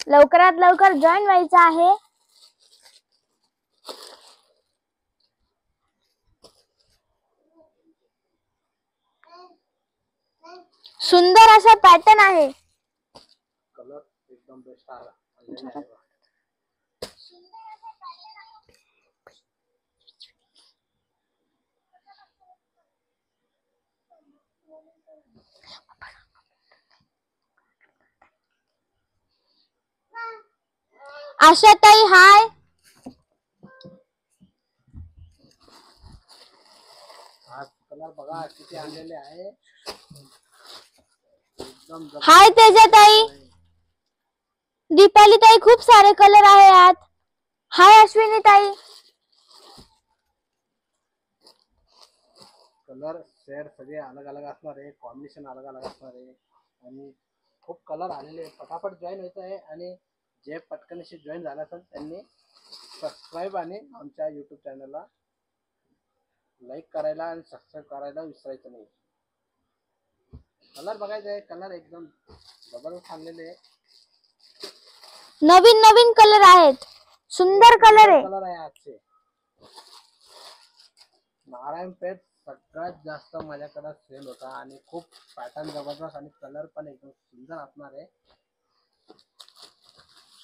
लवकरात लवकर जॉईन व्हायचं आहे। सुंदर असा पॅटर्न आहे। कलर एकदम बेस्ट आला। आशाताई हाय। आज कलर बघा किती आणलेले आहे। एकदम हाय तेजाताई, दीपाली ताई, खूप सारे कलर आहे यात। हाय अश्विनी ताई। कलर शेड सगळे अलग अलग असणार आहे, कॉम्बिनेशन अलग अलग असणार आहे आणि खूप कलर आलेले आहे। पटापट जॉईन व्हायचं आहे आणि जे पटकनशी जॉईन झाला असेल त्यांनी सबस्क्राईब आणि आमच्या यूट्यूब चॅनलला लाईक करायला आणि सबस्क्राईब करायला विसरायचं नाही। कलर बघायचा आहे, कलर एकदम जबरदस्त आणलेले आहे। नवीन नवीन कलर आहेत, सुंदर कलर आहे आजचे। नारायणपेठ सगळ्यात जास्त माझ्याकडे सेल होता आणि खूप पॅटर्न जबरदस्त आणि कलर पण एकदम सुंदर असणार आहे।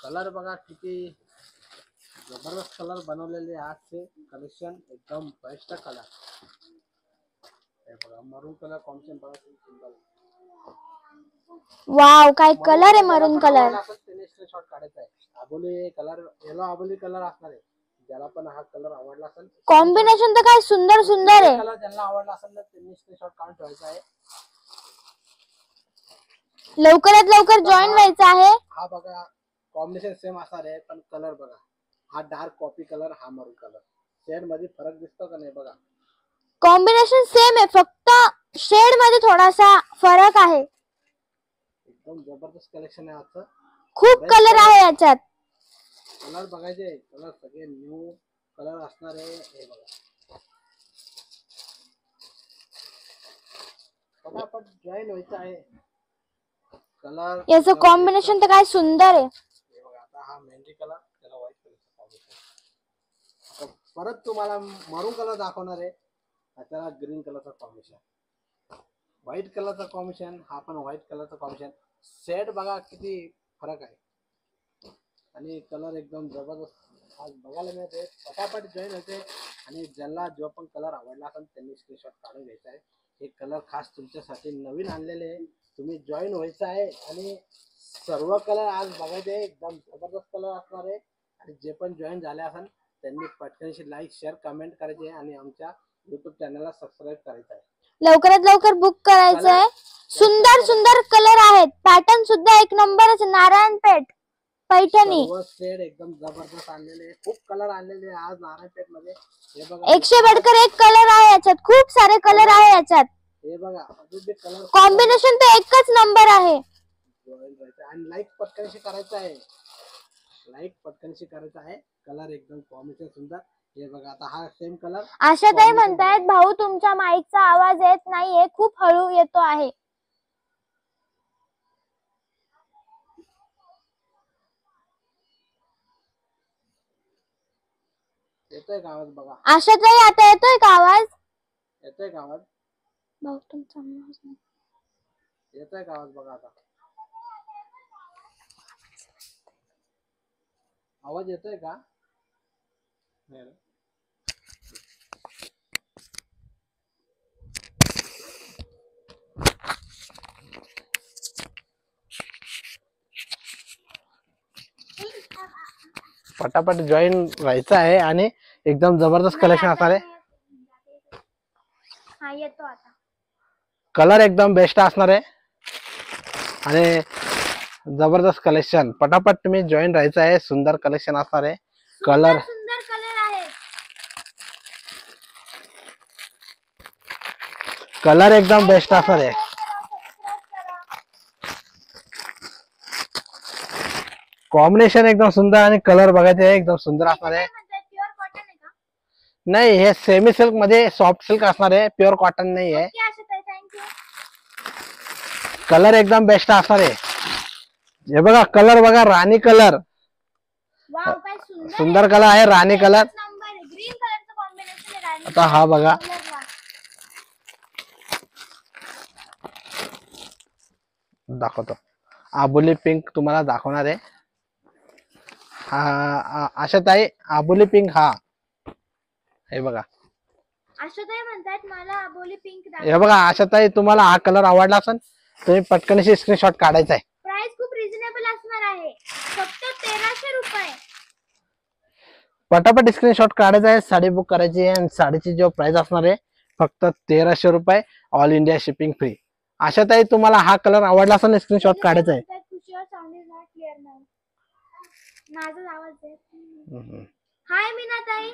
कलर बघा किती जबरदस्त कलर बनवलेले आजचे कलेक्शन, एकदम बेस्ट कलर। हे बघा मरून कलर कॉम्बिनेशन बघा किती सुंदर। वाव, काय कलर आहे मरून कलर। स्क्रीनशॉट काढायचा आहे। आबोली कलर, येलो आबोली कलर असणार आहे। ज्याला पण हा कलर आवडला असेल, कॉम्बिनेशन तर काय सुंदर सुंदर आहे। कलर ज्यांना आवडला असेल ना त्यांनी स्क्रीनशॉट काढून ठेवायचा आहे। लवकरात लवकर जॉईन व्हायचं आहे। हा बघा कॉम्बिनेशन सेम असणार आहे पण कलर बघा, हा डार्क कॉफी कलर, हा मरून कलर, शेड मध्ये फरक दिसतो का नाही बघा। कॉम्बिनेशन सेम आहे, फक्त शेड मध्ये थोडासा फरक आहे। एकदम जबरदस्त कलेक्शन आहे आजचं। खूप कलर आहे याच्यात। कलर बघायचे, कलर सगळे न्यू कलर असणार आहे। हे बघा फटाफट जॉईन व्हायचं आहे। कलर याचं कॉम्बिनेशन तर काय सुंदर आहे। हे बघा आता हा मेहंदी कलर, त्याला व्हाईट कलरचा कॉम्बिनेशन। परत तुम्हाला मरून कलर दाखवणार आहे, त्याला ग्रीन कलरचा कॉम्बिनेशन, व्हाईट कलरचा कॉम्बिनेशन, हा पण व्हाईट कलरचा कॉम्बिनेशन। शेड बघा किती फरक आहे आणि कलर एकदम जबरदस्त आज बघायला मिळते। फटाफट जॉईन होते आणि ज्याला जो पण कलर आवडला असेल त्यांनी स्क्रीनशॉट काढून घ्यायचा आहे। हे कलर खास तुमच्यासाठी नवीन आणलेले आहे, तुम्ही जॉईन व्हायचं आहे आणि सर्व कलर आज बघायचे, एकदम जबरदस्त कलर असणार आहे। आणि जे पण जॉईन झाले असेल त्यांनी पटकनशी लाईक शेअर कमेंट करायचे आणि आमच्या यूट्यूब चॅनलला सबस्क्राईब करायचं आहे। लवकरात लवकर बुक करायचं आहे। सुंदर सुंदर कलर आहेत, पॅटर्न सुद्धा एक नंबरच। नारायणपेठ पैठणी शेड एकदम जबरदस्त आणलेले, खूप कलर आणलेले आज नारायणपेठ मध्ये। हे बघा 100 बढ़कर 1 कलर आहे याच्यात, खूप सारे कलर आहे याच्यात। हे बघा अजून बी कलर कॉम्बिनेशन तर एकच नंबर आहे। आणि लाईक पटकनशी करायचं आहे, लाईक पटकनशी करायचं आहे। कलर एकदम कॉम्बिनेशन सुंदर। हे बघा आता हा सेम कलर। आशाताई म्हणतायत भाऊ तुमच्या माईकचा आवाज येत नाहीये, खूप हळू येतो आहे। येतोय का आवाज बघा। आशाताई आता येतोय का आवाज? येतोय का आवाज? भाऊ तुमचा आवाज येतोय का आवाज बघा आता। आवाज येतोय का? पटापट जॉईन व्हायचं आहे आणि एकदम जबरदस्त कलेक्शन असणार आहे। हा येतो आता। कलर एकदम बेस्ट असणार आहे आणि जबरदस्त कलेक्शन। पटापट तुम्ही जॉईन राहायचं आहे, सुंदर कलेक्शन असणार आहे। कलर सुंदर कलर आहे, कलर एकदम बेस्ट असणार आहे। कॉम्बिनेशन एकदम सुंदर आणि कलर बघायचे एकदम सुंदर असणार आहे. प्युअर कॉटन आहे का? नाही, हे सेमी सिल्क मध्ये सॉफ्ट सिल्क असणार आहे, प्युअर कॉटन नाही आहे. ओके आशाताई, थँक्यू. कलर एकदम बेस्ट असणार आहे. हे बघा कलर बघा, राणी कलर, वाव काय सुंदर सुंदर कलर आहे, राणी कलर. नंबर आहे. ग्रीन कलरचं कॉम्बिनेशन आहे राणी आता हा बघा, कलरला. दाखवतो. आबोली पिंक तुम्हाला दाखवणार आहे. हा आशाताई, आबोली पिंक. हा हे बघा, आशाताई म्हणतात मला आबोली पिंक दाखव. हे बघा आशाताई, तुम्हाला हा कलर आवडला असेल तुम्ही पटकनशी स्क्रीनशॉट काढायचा आहे. प्राइस खूप रिझनेबल असणार आहे, फक्त 1300 रुपये. पटापट स्क्रीनशॉट काढायचा आहे, साडी बुक करायची आहे आणि साडीची जो प्राइस असणार आहे फक्त 1300 रुपये, all India shipping free. Ashatai, तुम्हाला हा कलर आवडला असेल स्क्रीनशॉट काढायचा आहे. खुशीवर sound is not clear now. माझा आवाज आहे. हम्म. हाय मीनाताई.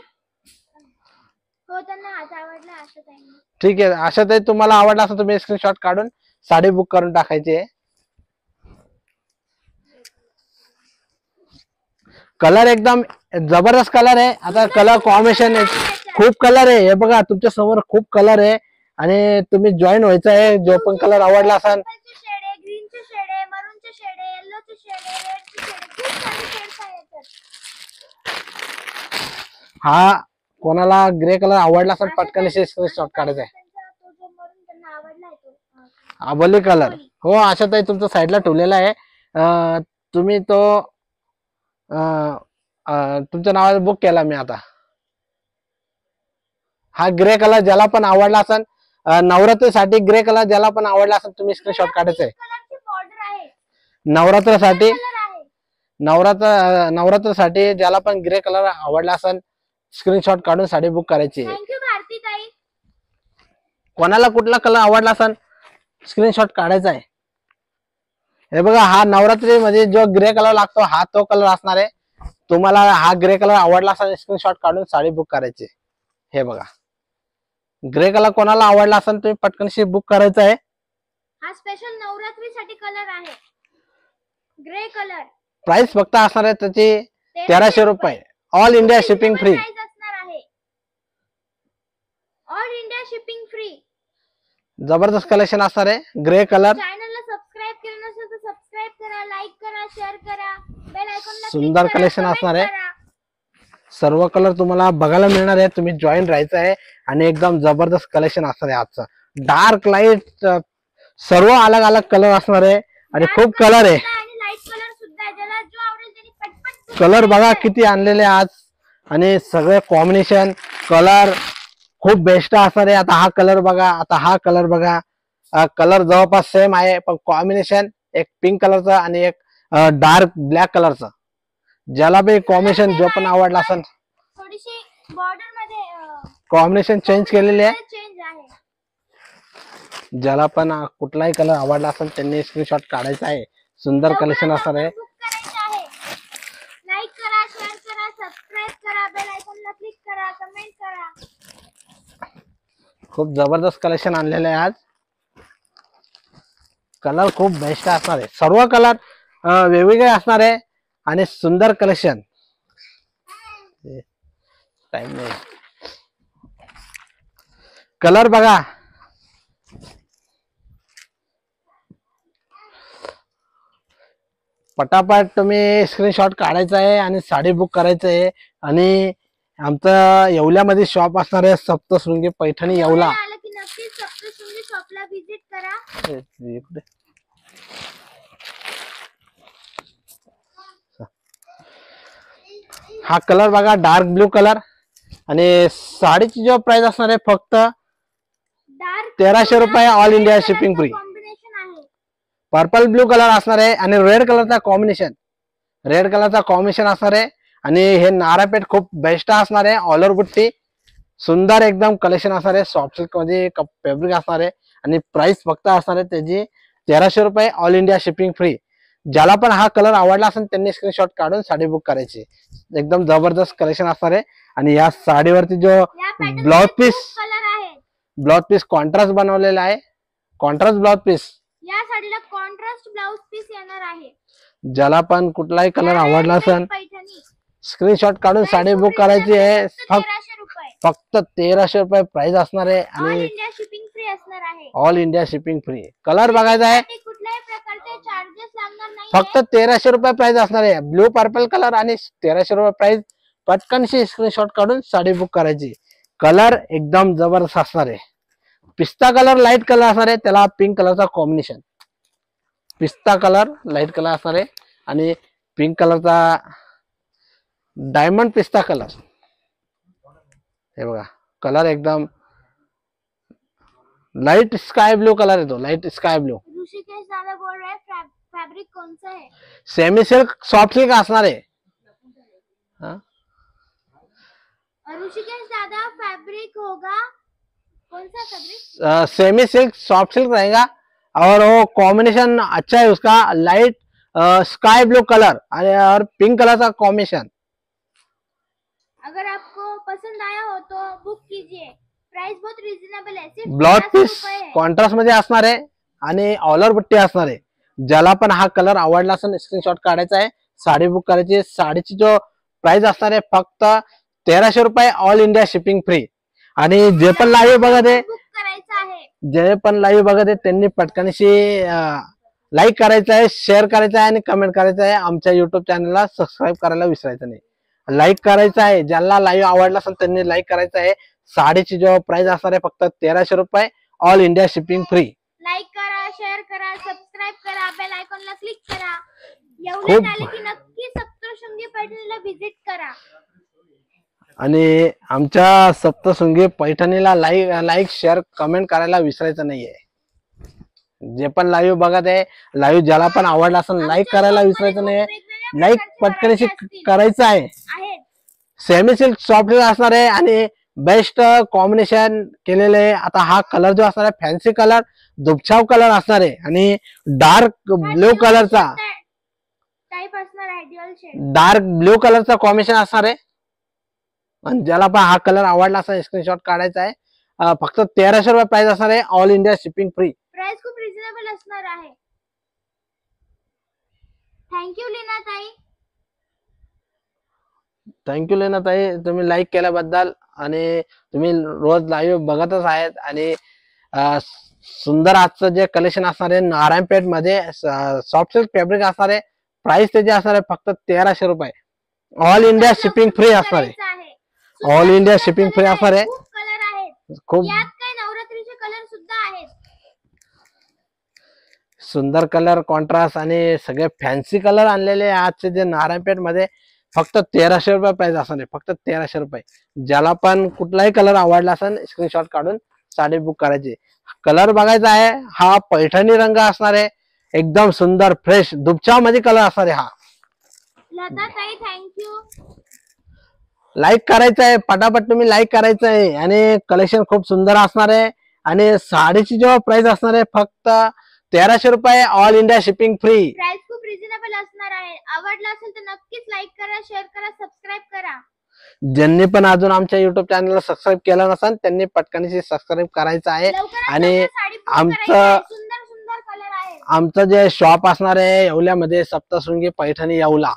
हो, त्यांना आज आवडला आशाताई. ठीक आहे आशाताई, तुम्हाला आवडला असेल तुम्ही स्क्रीनशॉट काढून साडी बुक करून टाकायची आहे. कलर एकदम जबरदस्त कलर आहे. आता कलर कॉम्बिनेशन खूप कलर आहे. हे बघा तुमच्या समोर खूप कलर आहे आणि तुम्ही जॉईन व्हायचं आहे. जो पण कलर आवडला असेल, शेड आहे, ग्रीनचे शेड आहे, मरूनचे शेड आहे, येल्लोचे शेड आहे, रेडचे शेड आहे, खूप सारे शेड्स आहेत. हा कोणाला ग्रे कलर आवडला असेल पटकन स्क्रीनशॉट काढायचा आहे. तो जो मरून त्यांना आवडला आहे तो आबोली कलर. हो आशाताई, तुमच्या साईडला ठेवलेला आहे. तुम्ही तो तुमच्या नावाने बुक केला मी आता. हा ग्रे कलर ज्याला पण आवडला असेल, नवरात्रीसाठी ग्रे कलर ज्याला पण आवडला असेल तुम्ही स्क्रीनशॉट काढायचा आहे. कलरची बॉर्डर आहे, नवरात्रासाठी, कलर आहे. नवरात्रासाठी ज्याला पण ग्रे कलर आवडला असेल स्क्रीनशॉट काढून साडी बुक करायची आहे. थँक्यू भारती ताई. कोणाला कुठला कलर आवडला असेल स्क्रीनशॉट काढायचा आहे. हे बघा, हा नवरात्री मध्ये जो ग्रे कलर लागतो हा तो कलर असणार आहे. तुम्हाला हा ग्रे कलर आवडला असेल स्क्रीनशॉट काढून साडी बुक करायची. हे बघा, ग्रे कलर कोणाला आवडला असेल तुम्ही पटकनशी बुक करायचा आहे. हा स्पेशल नवरात्रीसाठी कलर आहे, ग्रे कलर. प्राइस फक्त असणार आहे त्याची 1300 रुपये, all India shipping free. Price असणार आहे, ऑल इंडिया शिपिंग फ्री. जबरदस्त कलेक्शन असणार आहे. ग्रे कलर, चॅनलला सबस्क्राइब केलं नसेल तर सबस्क्राइब करा, लाईक करा, शेअर करा, बेल आयकॉनला सुंदर कलेक्शन असणार आहे. सर्व कलर तुम्हाला बघायला मिळणार आहे. तुम्ही जॉईन राहायचं आहे आणि एकदम जबरदस्त कलेक्शन असणार आहे. आजचं डार्क लाईट सर्व अलग अलग कलर असणार आहे आणि खूप कलर आहे. आणि लाईट कलर सुद्धा आहे, ज्याला जो आवडेल त्यांनी पटपट कलर बघा किती आणलेले आज आणि सगळे कॉम्बिनेशन कलर खूप बेस्ट असणार आहे. आता हा कलर बघा, आता हा कलर बघा, कलर जवळपास सेम आहे पण कॉम्बिनेशन एक पिंक कलरचा आणि एक डार्क ब्लॅक कलरचा. ज्याला बी कॉम्बिनेशन जो पण आवडला असेल, थोडीशी बॉर्डर मध्ये कॉम्बिनेशन चेंज केलेले आहे. चेंज आहे. ज्याला पण कुठलाही कलर आवडला असेल त्यांनी स्क्रीनशॉट काढायचा आहे. सुंदर कलेक्शन असणार आहे. बुक करायचं आहे. लाईक करा, शेअर करा, सबस्क्राइब करा, बेल आयकॉनला क्लिक करा, कमेंट करा. खूप जबरदस्त कलेक्शन आणलेले आहे आज. कलर खूप बेस्ट असणार आहे. सर्व कलर वेगवेगळे असणार आहे आणि सुंदर कलेक्शन. टाइम नाही. कलर बघा, पटापट तुम्ही स्क्रीनशॉट काढायचा आहे आणि साडी बुक करायचं आहे. आणि आमचं येवल्यामध्ये शॉप असणार आहे, सप्तशृंगी पैठणी येवला. आलं की नक्कीच सप्तशृंगी शॉपला व्हिजिट करा. हा कलर बघा, डार्क ब्लू कलर आणि साडीची जो प्राइस असणार आहे फक्त डार्क 1300 रुपये, all India shipping free. Combination आहे. पर्पल ब्लू कलर असणार आहे आणि रेड कलरचा कॉम्बिनेशन, रेड कलरचा कॉम्बिनेशन असणार आहे. आणि हे नारापेठ खूप बेस्ट असणार आहे. ऑल ओव्हर बुट्टी सुंदर एकदम कलेक्शन असणार आहे. सॉफ्ट सिल्क मध्ये फॅब्रिक असणार आहे आणि प्राइस फक्त असणार आहे त्याची 1300 रुपये, ऑल इंडिया शिपिंग फ्री. ज्याला पण हा कलर आवडला असेल त्यांनी स्क्रीनशॉट काढून साडी बुक करायची. एकदम जबरदस्त कलेक्शन असणार आहे. आणि या साडीवरती जो ब्लाउज पीस, कलर आहे, ब्लाउज पीस कॉन्ट्रास्ट बनवलेला आहे. कॉन्ट्रास्ट ब्लाउज पीस या साडीला कॉन्ट्रास्ट ब्लाउज पीस येणार आहे. ज्याला पण कुठलाही कलर आवडला असेल पैठणी स्क्रीनशॉट काढून साडी बुक करायची आहे. फक्त 1300 रुपये. फक्त 1300 रुपये प्राइस असणार आहे ऑल आणि इंडिया शिपिंग फ्री असणार आहे. All India shipping free. Colour बघायचा आहे, कुठल्याही प्रकारचे चार्जेस लागणार नाही. फक्त 1300 रुपये प्राइस असणार आहे. ब्लू पर्पल कलर आणि 1300 रुपये प्राइस. पटकनशी स्क्रीनशॉट काढून साडी बुक करायची. कलर एकदम जबरदस्त असणार आहे. पिस्ता कलर लाईट कलर असणार आहे, त्याला पिंक कलरचा कॉम्बिनेशन. पिस्ता कलर लाईट कलर असणार आहे आणि पिंक कलरचा डायमंड पिस्ता कलर. हे बघा कलर एकदम लाइट स्काई ब्लू कलर है, तो लाइट स्काई ब्लू. ऋषिकेश दादा बोल रहे हैं फैब्रिक कौन सा है? सेमी सिल्क सॉफ्ट सिल्क असणार आहे. ऋषिकेश दादा फैब्रिक होगा कौन सा fabric? Semi silk soft silk रहेगा और वो कॉम्बिनेशन अच्छा है उसका. लाइट स्काई ब्लू कलर और पिंक कलर का कॉम्बिनेशन. अगर आपको पसंद आया हो तो बुक कीजिए. प्राइस बहुत रिजनेबल है. सिर्फ ब्लाउज 1300 पीस रुपये है. कॉन्ट्रास्ट मध्ये असणार आहे आणि ऑलर बुट्टी असणार आहे. ज्याला पण हा कलर आवडला असेल स्क्रीनशॉट काढायचा आहे, साडी बुक करायची आहे. साडीची जो प्राइस असणार आहे फक्त 1300 रुपये. All India shipping free. आणि जे पण लाईव्ह बघत आहे, बुक करायचं आहे. जे पण लाईव्ह बघत आहे त्यांनी पटकनशी लाईक करायचं आहे, शेअर करायचं आहे आणि कमेंट करायचं आहे. आमच्या युट्यूब चॅनलला सबस्क्राईब करायला विसरायचं नाही. लाईक करायचं आहे. ज्यांना लाईव्ह आवडला असेल त्यांनी लाईक करायचं आहे. साडीची जो प्राइस असणार आहे फक्त 1300 रुपये. All India shipping free. Like करा, शेअर करा, सबस्क्राईब करा, बेल आयकॉनला क्लिक करा. खूप- एवढे झाले की नक्की सप्तशृंगी पैठणीला व्हिजिट करा. आणि आमच्या सप्तशृंगी पैठणीला लाईक शेअर कमेंट करायला विसरायचं नाहीये. जे पण लाईव्ह बघत आहे, लाईव्ह ज्याला पण आवडला असेल लाईक करायला विसरायचं नाहीये. लाईक पटकनशी करायचं आहे. सेमी सिल्क सॉफ्ट सिल्क असणार आहे आणि बेस्ट कॉम्बिनेशन केलेले आहे. आता हा कलर जो असणार आहे फॅन्सी कलर दुपछाव कलर असणार आहे आणि डार्क ब्ल्यू कलरचा टाइप असणार आहे. ड्युअल शेड डार्क ब्ल्यू कलरचा कॉम्बिनेशन असणार आहे. आणि ज्याला पण हा कलर आवडला असा स्क्रीनशॉट काढायचा आहे. फक्त 1300 रुपये प्राइस असणार आहे. All India shipping free. Price खूप रिजनेबल असणार आहे. थँक्यू लीना ताई. थँक्यू लेना ताई, तुम्ही लाईक केल्याबद्दल. आणि तुम्ही रोज लाईव्ह बघतच आहेत. आणि सुंदर आजचं जे कलेक्शन असणार आहे नारायणपेठ मध्ये सॉफ्ट सिल्क फॅब्रिक असणार आहे. प्राइस त्याची असणार आहे फक्त 1300 रुपये. ऑल इंडिया शिपिंग फ्री असणार आहे. ऑल इंडिया शिपिंग फ्री असणार आहे. खूप कलर आहेत. खूप यात काही नवरात्रीचे कलर सुद्धा आहेत. सुंदर कलर कॉन्ट्रास्ट आणि सगळे फॅन्सी कलर आणलेले आजचे जे नारायणपेठ मध्ये फक्त 1300 रुपये प्राइस असणार आहे. फक्त 1300 रुपये. ज्याला पण कुठलाही कलर आवडला असेल स्क्रीनशॉट काढून साडी बुक करायची. कलर बघायचा आहे. हा पैठणी रंग असणार आहे. एकदम सुंदर फ्रेश दुपछाव मध्ये कलर असणार आहे. हा लता ताई थँक्यू. लाईक करायचं आहे. पटापट तुम्ही लाईक करायचं आहे. आणि कलेक्शन खूप सुंदर असणार आहे. आणि साडीची जो प्राइस असणार आहे फक्त 1300 रुपये. All India shipping free. Price खूप रिजनेबल असणार आहे. आवडला असेल तर नक्कीच लाईक करा, शेअर करा, सबस्क्राईब करा. ज्यांनी पण अजून आमच्या युट्यूब चॅनलला सबस्क्राईब केलं नसेल त्यांनी पटकन सबस्क्राईब करायचं आहे. आणि आमचं सुंदर सुंदर कलर आहे. आमचं जे शॉप असणार आहे येवल्यामध्ये सप्तशृंगी पैठणी येवला.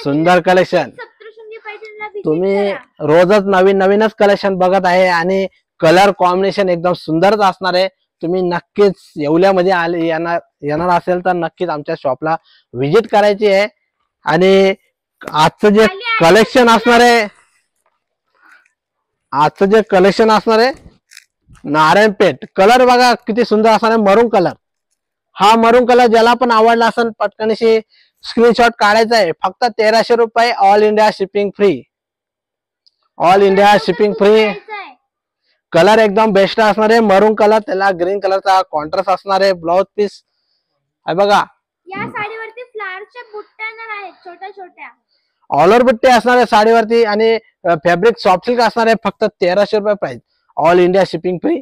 सुंदर कलेक्शन. सप्तशृंगी पैठणीला visit तुम्ही करा. रोजच नवीनच कलेक्शन बघत आहे आणि कलर कॉम्बिनेशन एकदम सुंदरच असणार आहे. तुम्ही नक्कीच येवल्यामध्ये येणार असेल तर नक्कीच आमच्या शॉपला व्हिजिट करायची आहे. आणि आजचं जे कलेक्शन असणार आहे नारायणपेठ कलर बघा किती सुंदर असणार आहे. मरून कलर. हा मरून कलर ज्याला पण आवडला असेल पटकनशी स्क्रीनशॉट काढायचा आहे. फक्त 1300 रुपये. All India shipping free. All India shipping free. Colour एकदम बेस्ट असणार आहे. मरून कलर त्याला ग्रीन कलरचा कॉन्ट्रास्ट असणार आहे. ब्लाउज पीस आहे बघा. या साडीवरती फ्लावरच्या बुट्ट्या येणार आहेत छोट्या छोट्या. ऑलर बुट्टे असणार आहे साडीवरती आणि फॅब्रिक सॉफ्ट सिल्क असणार आहे. फक्त 1300 रुपये price. All India shipping free.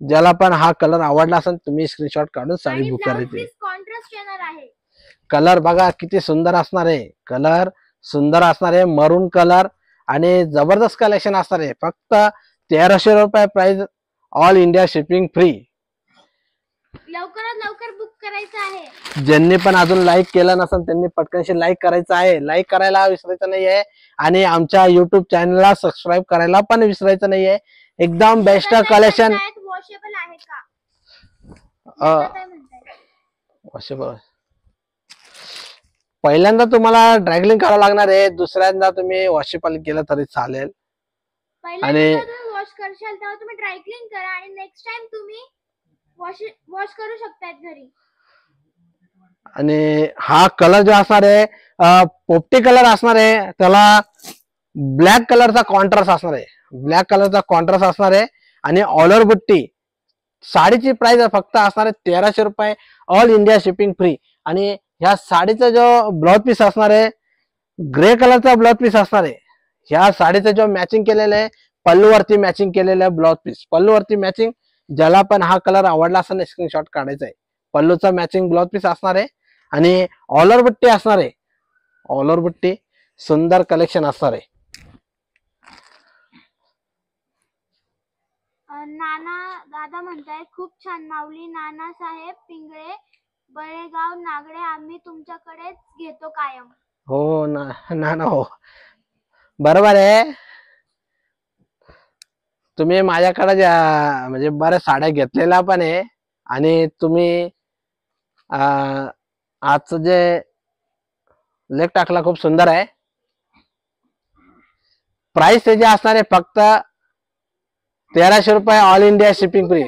ज्याला पण हा कलर आवडला असेल तुम्ही स्क्रीनशॉट काढून साडी बुक करायची. कॉन्ट्रास्ट येणार आहे. कलर बघा किती सुंदर असणार आहे. कलर सुंदर असणार आहे. मरून कलर आणि जबरदस्त कलेक्शन असणार आहे. फक्त 1300 रुपये price. All India shipping free. लवकरात लवकर बुक करायचं आहे. ज्यांनी पण अजून लाईक केलं नसेल त्यांनी पटकनशी लाईक करायचं आहे. लाईक करायला विसरायचं नाहीये आणि आमच्या युट्यूब चॅनलला सबस्क्राईब करायला पण विसरायचं नाहीये. एकदम बेस्ट कलेक्शन. वॉशेबल आहे का? काय म्हणताय? वॉशेबल पहिल्यांदा तुम्हाला ड्रायक्लिंग करावं लागणार आहे. दुसऱ्यांदा तुम्ही वॉशेबल केलं तरी चालेल. आणि वॉश करशाल तेव्हा तुम्ही ड्रायक्लिंग करा आणि नेक्स्ट टाइम तुम्ही वॉश करू शकता घरी. आणि हा कलर जो असणार आहे पोपटी कलर असणार आहे. त्याला ब्लॅक कलरचा कॉन्ट्रास्ट असणार आहे. ब्लॅक कलरचा कॉन्ट्रास्ट असणार आहे आणि ऑल ओव्हर बुट्टी. साडीची प्राइस फक्त असणार आहे 1300 रुपये. All India shipping free. आणि ह्या साडीचा जो ब्लाउज पीस असणार आहे ग्रे कलरचा ब्लाउज पीस असणार आहे. ह्या साडीचा जो मॅचिंग केलेलं आहे पल्लूवरती मॅचिंग केलेलं आहे ब्लाउज पीस. पल्लूवरती मॅचिंग. ज्याला पण हा कलर आवडला असेल स्क्रीनशॉट काढायचा आहे. पल्लूचा मॅचिंग ब्लाउज पीस असणार आहे आणि ऑल ओव्हर बुट्टी असणार आहे. ऑल ओव्हर बुट्टी सुंदर कलेक्शन असणार आहे. नाना दादा म्हणताय खूप छान. माऊली नाना साहेब पिंगळे बळेगाव नागडे आम्ही तुमच्याकडेच घेतो कायम. हो ना हो बरोबर आहे. तुम्ही माझ्याकडे म्हणजे बऱ्याच साड्या घेतलेल्या पण आहे आणि तुम्ही आजचं जे लेख टाकला खूप सुंदर आहे. प्राइस त्याची असणार आहे फक्त 1300 रुपये. All India shipping free.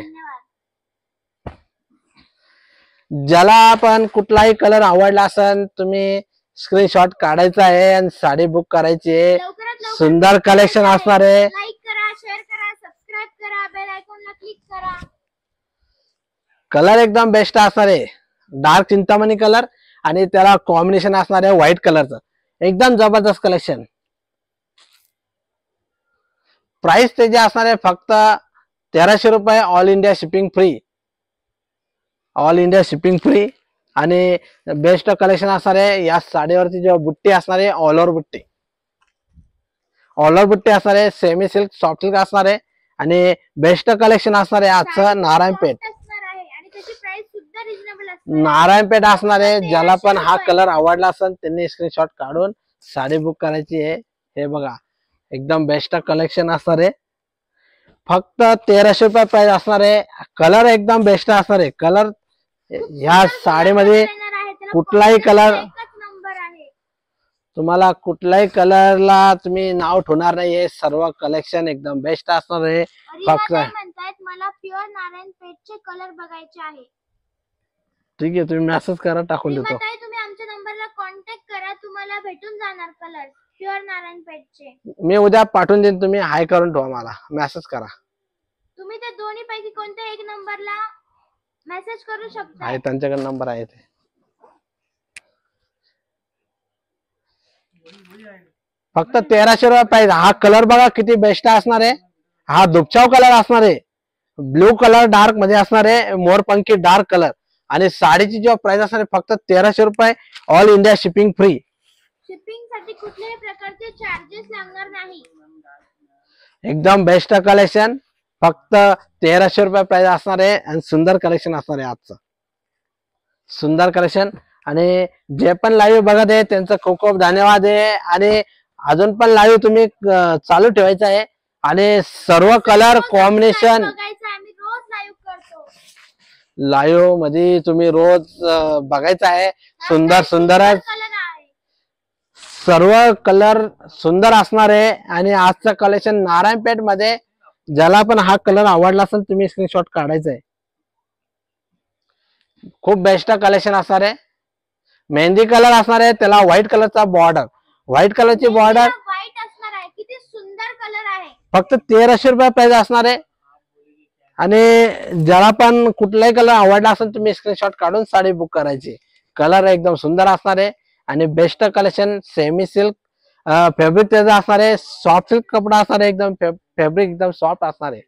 ज्याला पण कुठलाही कलर आवडला असेल तुम्ही स्क्रीनशॉट काढायचा आहे आणि साडी बुक करायची आहे. सुंदर कलेक्शन असणार आहे. लाईक करा, शेअर करा, सबस्क्राइब करा, बेल आयकॉनला क्लिक करा. कलर एकदम बेस्ट असणार आहे. डार्क चिंतामणी कलर आणि त्याला कॉम्बिनेशन असणार आहे व्हाईट कलरचं. एकदम जबरदस्त कलेक्शन. प्राइस त्याची असणार आहे फक्त 1300 रुपये. All India shipping free. All India shipping free आणि बेस्ट कलेक्शन असणार आहे. या साडीवरती जो बुट्टी असणार आहे ऑल ओव्हर बुट्टी. ऑल ओव्हर बुट्टी असणार आहे. सेमी सिल्क सॉफ्ट सिल्क असणार आहे आणि बेस्ट कलेक्शन असणार आहे आजचं नारायणपेठ. नारायणपेठ असणार आहे. ज्याला पण हा कलर आवडला असेल त्यांनी स्क्रीनशॉट काढून साडी बुक करायची आहे. हे बघा एकदम बेस्ट कलेक्शन असणार आहे. फक्त 1300 रुपये प्राइस असणार आहे. कलर एकदम बेस्ट असणार आहे. कलर ह्या साडीमध्ये कुठलाही कलर तुम्हाला कुठल्याही कलरला तुम्ही नाव ठेवणार नाही. हे सर्व कलेक्शन एकदम बेस्ट असणार आहे. फक्त मला प्युअर नारायणपेठचे कलर बघायचे आहे. ठीक आहे तुम्ही मेसेज करा टाकून देतो. तुम्ही आमच्या नंबरला कॉन्टॅक्ट करा तुम्हाला भेटून जाणार कलर प्युअर नारायणपेठचे. मी उद्या पाठवून देईन. तुम्ही हाय करून ठेवा मला मेसेज करा. तुम्ही त्या दोन्ही पैकी कोणत्या एक नंबरला मेसेज करू शकता. आहे त्यांच्याकडे नंबर आहे ते. फक्त 1300 रुपये प्राइस. हा कलर बघा किती बेस्ट असणार आहे. हा दुपचाव कलर असणार आहे. ब्लू कलर डार्क मध्ये असणार आहे. मोरपंखी डार्क कलर आणि साडीची जो प्राइस असणार आहे फक्त 1300 रुपये. All India shipping free. Shipping साठी कुठल्याही प्रकारचे चार्जेस लागणार नाही. एकदम बेस्ट कलेक्शन. फक्त 1300 रुपये प्राइस असणार आहे आणि सुंदर कलेक्शन असणार आहे आजचं. सुंदर कलेक्शन. आणि जे पण लाईव्ह बघत आहे त्यांचं खूप खूप धन्यवाद आहे. आणि अजून पण लाईव्ह तुम्ही चालू ठेवायचं आहे आणि सर्व कलर कॉम्बिनेशन लाईव्ह मध्ये तुम्ही रोज बघायचं आहे. सुंदर सुंदर सर्व कलर सुंदर असणार आहे. आणि आजचं कलेक्शन नारायणपेठ मध्ये ज्याला पण हा कलर आवडला असेल तुम्ही स्क्रीनशॉट काढायचा आहे. खूप बेस्ट कलेक्शन असणार आहे. मेहंदी कलर असणार आहे. त्याला व्हाईट कलरचा बॉर्डर. व्हाईट कलरची बॉर्डर व्हाईट असणार आहे. किती सुंदर कलर आहे. फक्त 1300 रुपये प्राइस असणार आहे. आणि ज्याला पण कुठलाही कलर आवडला असेल तुम्ही स्क्रीनशॉट काढून साडी बुक करायची. कलर एकदम सुंदर असणार आहे आणि best collection. Semi silk fabric त्याचा असणार आहे. सॉफ्ट सिल्क कपडा असणार आहे. एकदम फॅब्रिक एकदम सॉफ्ट असणार आहे.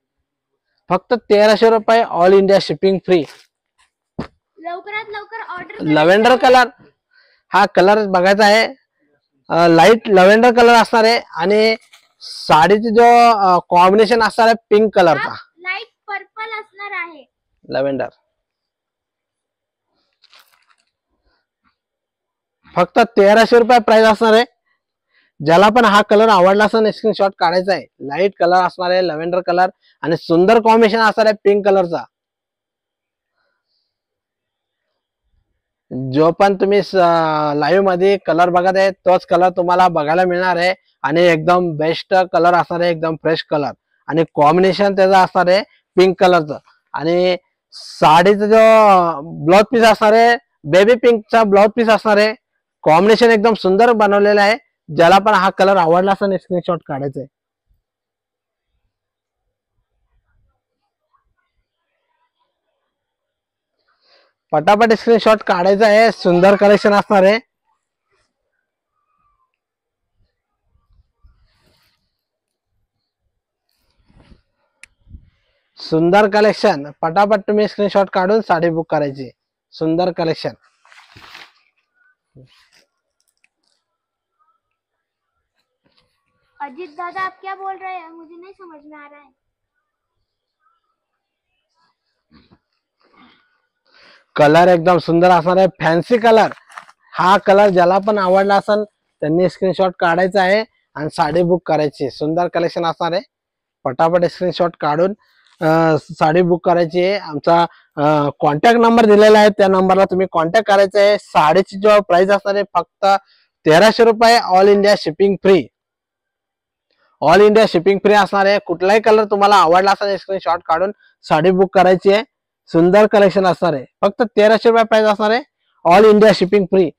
फक्त 1300 रुपये. All India shipping free. लवकरात लवकर ऑर्डर. लव्हेंडर कलर हा कलर बघायचा आहे. लाईट लव्हेंडर कलर असणार आहे आणि साडीचे जो कॉम्बिनेशन असणार आहे पिंक कलरचा. लाईट पर्पल असणार आहे. लव्हेंडर फक्त 1300 रुपये प्राइस असणार आहे. ज्याला पण हा कलर आवडला असेल स्क्रीनशॉट काढायचा आहे. लाईट कलर असणार आहे, लव्हेंडर कलर आणि सुंदर कॉम्बिनेशन असणार आहे पिंक कलरचा. जो पण तुम्ही लाईव्ह मध्ये कलर बघत आहे तोच कलर तुम्हाला बघायला मिळणार आहे आणि एकदम बेस्ट कलर असणार आहे, एकदम फ्रेश कलर आणि कॉम्बिनेशन त्याचा असणार आहे पिंक कलरचं. आणि साडीचा जो ब्लाउज पीस असणार आहे बेबी पिंकचा ब्लाउज पीस असणार आहे. कॉम्बिनेशन एकदम सुंदर बनवलेला आहे. ज्याला पण हा कलर आवडला असेल स्क्रीनशॉट काढायचा आहे. पटापट स्क्रीनशॉट काढायचा आहे. सुंदर कलेक्शन असणार आहे. सुंदर कलेक्शन पटापट तुम्ही स्क्रीनशॉट काढून साडी बुक करायची. सुंदर कलेक्शन. अजीत दादा आप क्या बोल रहे हैं, मुझे नहीं समझ में आ रहा है. कलर एकदम सुंदर असणार आहे, फॅन्सी कलर. हा कलर ज्याला पण आवडला असेल त्यांनी स्क्रीनशॉट काढायचा आहे आणि साडी बुक करायची. सुंदर कलेक्शन असणार आहे. पटापट स्क्रीनशॉट काढून साडी बुक करायची आहे. आमचा कॉन्टॅक्ट नंबर दिलेला आहे, त्या नंबरला तुम्ही कॉन्टॅक्ट करायचा आहे. साडीची जो प्राइस असणार आहे फक्त 1300 रुपये. All India shipping free. All India shipping free असणार आहे. कुठलाही कलर तुम्हाला आवडला असेल स्क्रीनशॉट काढून साडी बुक करायची आहे. सुंदर कलेक्शन असणार आहे. फक्त 1300 रुपये प्राइस असणार आहे. All India shipping free.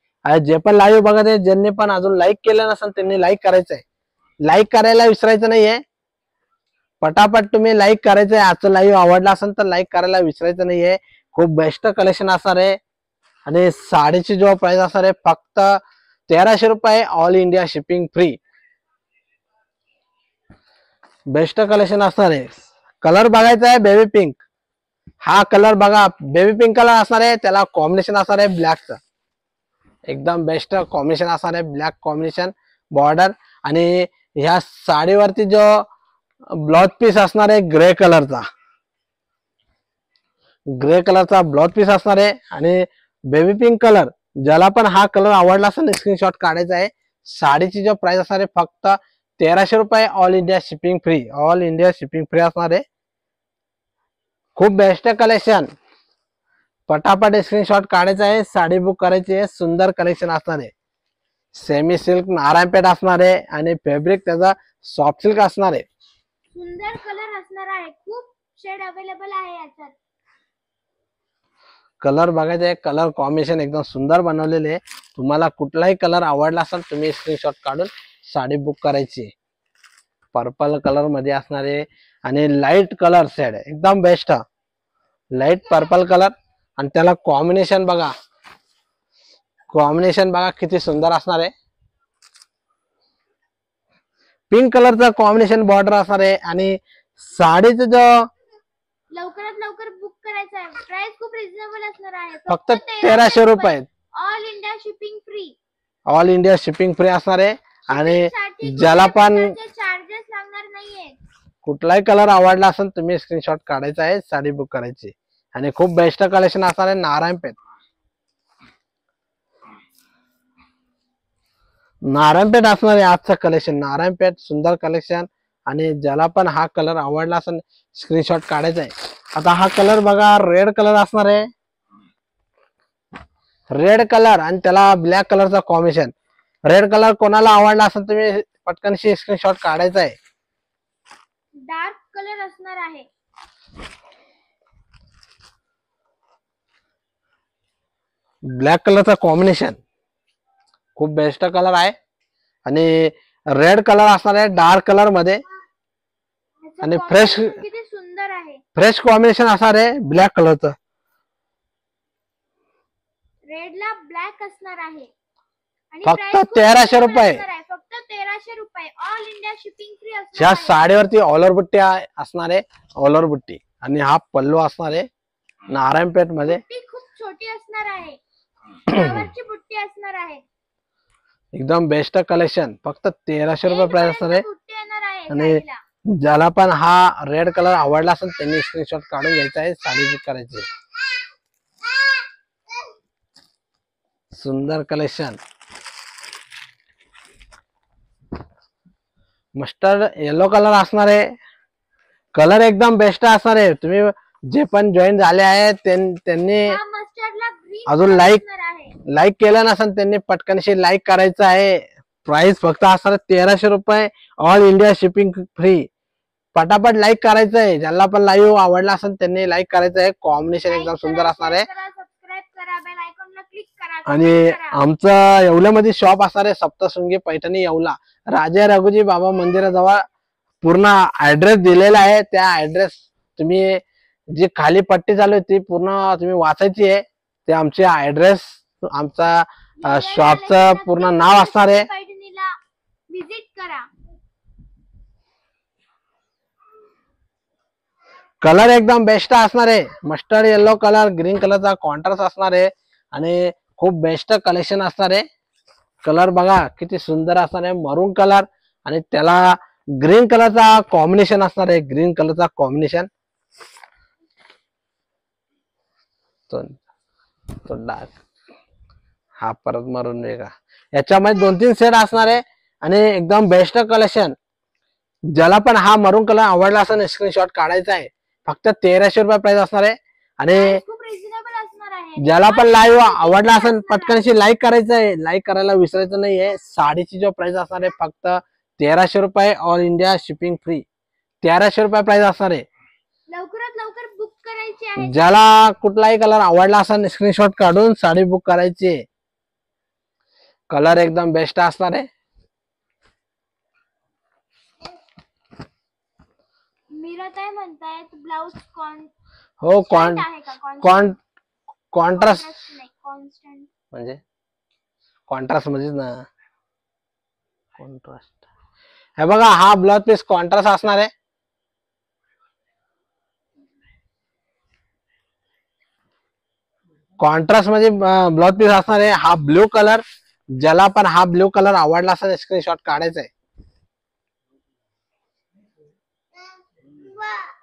जे पण लाईव्ह बघत आहे ज्यांनी पण अजून लाईक केलं नसेल त्यांनी लाईक करायचं आहे. लाईक करायला विसरायचं नाहीये. पटापट तुम्ही लाईक करायचंय. आजचं लाईव्ह आवडला असेल तर लाईक करायला विसरायचं नाहीये. खूप बेस्ट कलेक्शन असणार आहे आणि साडीची जो प्राइस असणार आहे फक्त 1300 रुपये. All India shipping free. Best collection असणार आहे. कलर बघायचा आहे बेबी पिंक. हा कलर बघा, बेबी पिंक कलर असणार आहे. त्याला कॉम्बिनेशन असणार आहे ब्लॅकचं. एकदम बेस्ट कॉम्बिनेशन असणार आहे. ब्लॅक कॉम्बिनेशन बॉर्डर आणि ह्या साडीवरती जो ब्लाउज पीस असणार आहे ग्रे कलरचा. ग्रे कलरचा ब्लाउज पीस असणार आहे आणि बेबी पिंक कलर. ज्याला पण हा कलर आवडला असेल स्क्रीनशॉट काढायचा आहे. साडीची जो प्राइस असणार आहे फक्त 1300 रुपये. All India shipping free. All India shipping free असणार आहे. खूप बेस्ट कलेक्शन. पटापट स्क्रीनशॉट काढायचा आहे, साडी बुक करायची आहे. सुंदर कलेक्शन असणार आहे. सेमी सिल्क नारायणपेठ असणार आहे आणि फॅब्रिक त्याचा सॉफ्ट सिल्क असणार आहे. सुंदर कलर असणार आहे. खूप शेड अवेलेबल आहे याच्यात. कलर बघायचे आहे. कलर कॉम्बिनेशन एकदम सुंदर बनवलेले आहे. तुम्हाला कुठलाही कलर आवडला असेल तुम्ही स्क्रीनशॉट काढून साडी बुक करायची. पर्पल कलर मध्ये असणार आहे आणि लाईट कलर शेड एकदम बेस्ट. लाईट पर्पल कलर आणि त्याला कॉम्बिनेशन बघा. कॉम्बिनेशन बघा किती सुंदर असणार आहे. पिंक कलरचा कॉम्बिनेशन बॉर्डर असणार आहे आणि साडीचं जो लवकरात लवकर बुक करायचं आहे. प्राइस खूप रिझनेबल असणार आहे. फक्त 1300 रुपये. All India shipping free. All India shipping free असणार आहे आणि ज्याला पण चार्जेस लागणार नाहीये. कुठलाही कलर आवडला असेल तुम्ही स्क्रीनशॉट काढायचा आहे, साडी बुक करायची. आणि खूप बेस्ट कलेक्शन असणार आहे. नारायणपेठ. नारायणपेठ असणार आहे आजचं कलेक्शन. नारायणपेठ सुंदर कलेक्शन आणि ज्याला पण हा कलर आवडला असेल स्क्रीनशॉट काढायचा आहे. आता हा कलर बघा रेड कलर असणार आहे. रेड कलर आणि त्याला ब्लॅक कलरचा कॉम्बिनेशन. रेड कलर कोणाला आवडला असेल तुम्ही पटकनशी स्क्रीनशॉट काढायचा आहे. डार्क कलर असणार आहे. ब्लॅक कलरचा कॉम्बिनेशन खूप बेस्ट कलर आहे आणि रेड कलर असणार आहे डार्क कलर मध्ये आणि फ्रेश किती सुंदर आहे. फ्रेश कॉम्बिनेशन असणार आहे ब्लॅक कलरचं. रेडला ब्लॅक असणार आहे आणि फक्त price खूप 1300 reasonable रुपये. असणार आहे. फक्त 1300 रुपये. ऑल इंडिया शिपिंग फ्री असणार ह्या आहे. साडीवरती ऑल ओव्हर बुट्टी असणार आहे. ऑल ओव्हर बुट्टी आणि हा पल्लू असणार आहे नारायणपेठ मध्ये. बुट्टी खूप छोटी असणार आहे. फ्लावरची बुट्टी असणार आहे. एकदम बेस्ट कलेक्शन. फक्त 1300 रुपये प्राइस असणार आहे. बुट्टी येणार आहे आणि साडीला. ज्याला पण हा रेड कलर आवडला असेल त्यांनी स्क्रीनशॉट काढून घ्यायचा आहे, साडी बुक करायची. सुंदर कलेक्शन. मस्टर्ड येलो कलर असणार आहे. कलर एकदम बेस्ट असणार आहे. तुम्ही जे पण जॉईन झाले आहेत त्यांनी हा मस्टर्डला ग्रीन अजून कलर लाईक असणार आहे. लाईक केलं नसेल त्यांनी पटकनशी लाईक करायचं आहे. प्राइस फक्त असणार 1300 रुपये, ऑल इंडिया शिपिंग फ्री. पटापट लाईक करायचं आहे. ज्याला पण लाईव्ह आवडला असेल त्यांनी लाईक करायचं आहे. कॉम्बिनेशन Like एकदम करा, सुंदर असणार आहे. share करा, सबस्क्राईब करा, बेल आयकॉनला क्लिक करा, आणि comment करा. आमचं येवल्यामध्ये शॉप असणार आहे सप्तशृंगी पैठणी येवला, राजा रघुजी बाबा मंदिराजवळ. पूर्ण ऍड्रेस दिलेला आहे. त्या ऍड्रेस तुम्ही जी खाली पट्टी चालू आहे ती पूर्ण तुम्ही वाचायची आहे. ते आमचे ऍड्रेस, आमचा शॉपचं पूर्ण नाव असणार आहे. पैठणीला विजिट करा. कलर एकदम बेस्ट असणार आहे. मस्टर्ड येलो कलर, ग्रीन कलरचा कॉन्ट्रास्ट असणार आहे आणि खूप बेस्ट कलेक्शन असणार आहे. कलर बघा किती सुंदर असणार आहे. मरून कलर आणि त्याला ग्रीन कलरचा कॉम्बिनेशन असणार आहे. ग्रीन कलरचा कॉम्बिनेशन तो डार्क, हा परत मरून वेगळा. याच्यामध्ये 2-3 सेट असणार आहे आणि एकदम बेस्ट कलेक्शन. ज्याला पण हा मरून कलर आवडला असेल स्क्रीनशॉट काढायचा आहे. फक्त 1300 रुपये प्राइस असणार आहे. आणि खूप रिझनेबल असणार आहे. ज्याला पण लाईव्ह आवडला असेल पटकनशी लाईक करायचं आहे. लाईक करायला विसरायचं नाहीये. साडीची जो प्राइस असणार आहे फक्त 1300 रुपये, ऑल इंडिया शिपिंग फ्री. 1300 रुपये प्राइस असणार आहे. लवकरात लवकर बुक करायची आहे. ज्याला कुठलाही कलर आवडला असेल स्क्रीनशॉट काढून साडी बुक करायची आहे. कलर एकदम बेस्ट असणार आहे. मीराताई म्हणतायत ब्लाउज हो, आहे का? कॉन्ट्रास्ट नाही, कॉन्स्टंट. म्हणजे कॉन्ट्रास्ट मध्येच ना. कॉन्ट्रास्ट हे बघा, हा ब्लाउज पीस कॉन्ट्रास्ट असणार आहे. कॉन्ट्रास्ट मध्ये ब्लाउज पीस असणार आहे. हा ब्ल्यू कलर, ज्याला पण हा ब्ल्यू कलर आवडला असेल स्क्रीनशॉट काढायचा आहे.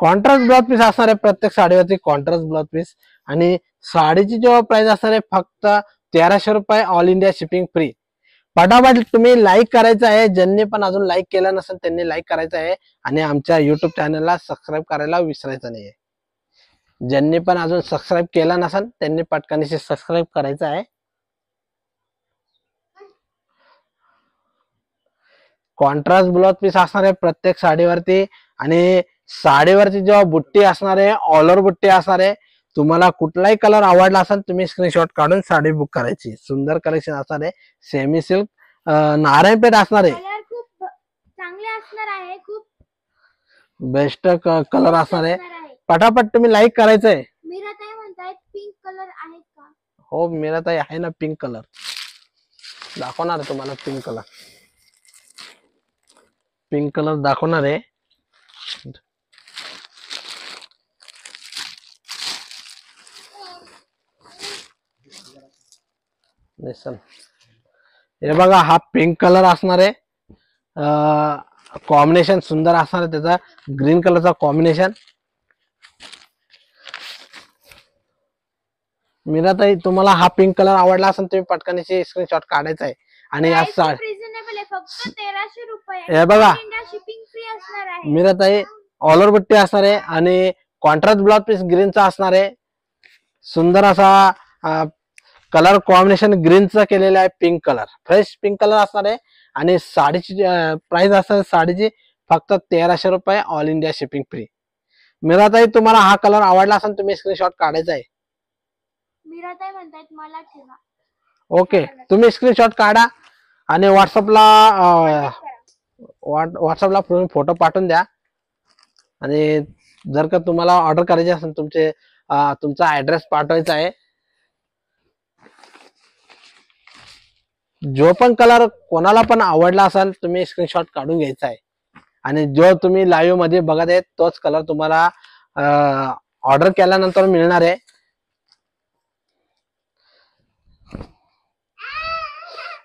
कॉन्ट्रास्ट ब्लाउज पीस असणार आहे प्रत्येक साडीवरती, कॉन्ट्रास्ट ब्लाउज पीस. आणि साडीची जो प्राइस असणार आहे फक्त 1300 रुपये, ऑल इंडिया शिपिंग फ्री. पटापट तुम्ही लाईक करायचं आहे. ज्यांनी पण अजून लाईक केलं नसेल त्यांनी लाईक करायचं आहे. आणि आमच्या युट्यूब चॅनलला सबस्क्राईब करायला विसरायचं नाहीये. ज्यांनी पण अजून सबस्क्राईब केलं नसेल त्यांनी पटकनशी सबस्क्राईब करायचं आहे. कॉन्ट्रास्ट ब्लाउज पीस असणार आहे प्रत्येक साडीवरती. आणि साडीवरची जेव्हा बुट्टी असणार आहे ऑल ओव्हर बुट्टी असणार आहे. तुम्हाला कुठलाही कलर आवडला असेल तुम्ही स्क्रीनशॉट काढून साडी बुक करायची. सुंदर कलेक्शन असणार आहे. सेमी सिल्क नारायणपेठ असणार आहे. कलर खूप चांगले असणार आहे. खूप बेस्ट कलर असणार आहे. असणार आहे. पटापट तुम्ही लाईक करायचं आहे. मीराताई म्हणतायत पिंक कलर आहेत का? हो, मीराताई आहे ना पिंक कलर. दाखवणार आहे तुम्हाला पिंक कलर. पिंक कलर दाखवणार आहे. हे बघा, हा पिंक कलर असणार आहे. कॉम्बिनेशन सुंदर असणार आहे त्याचा, ग्रीन कलरचा कॉम्बिनेशन. मीराताई तुम्हाला हा पिंक कलर आवडला असेल तुम्ही पटकनशी स्क्रीनशॉट काढायचा आहे. आणि Price खूप रिझनेबल आहे, फक्त 1300 रुपये. हे बघा, इंडिया शिपिंग फ्री असणार आहे. मीराताई ऑल ओव्हर बुट्टी असणार आहे आणि कॉन्ट्रास्ट ब्लाउज पीस ग्रीनचा असणार आहे. सुंदर असा कलर कॉम्बिनेशन ग्रीनचा केलेला आहे. Pink colour, fresh pink colour असणार आहे. आणि साडीची प्राइस असणार साडीची फक्त 1300 रुपये, all India shipping free. Meeratai तुम्हाला हा कलर आवडला असेल तुम्ही स्क्रीनशॉट काढायचा आहे. मीराताई म्हणतायत मला ठेवा. ओके, तुम्ही स्क्रीनशॉट काढा आणि व्हॉट्सअपला फोटो पाठवून द्या. आणि जर का तुम्हाला ऑर्डर करायची असेल तुमचा ऍड्रेस पाठवायचा आहे. जो पण कलर कोणाला पण आवडला असेल तुम्ही स्क्रीनशॉट काढून घ्यायचा आहे. आणि जो तुम्ही लाईव्ह मध्ये बघत आहे तोच कलर तुम्हाला ऑर्डर केल्यानंतर मिळणार आहे.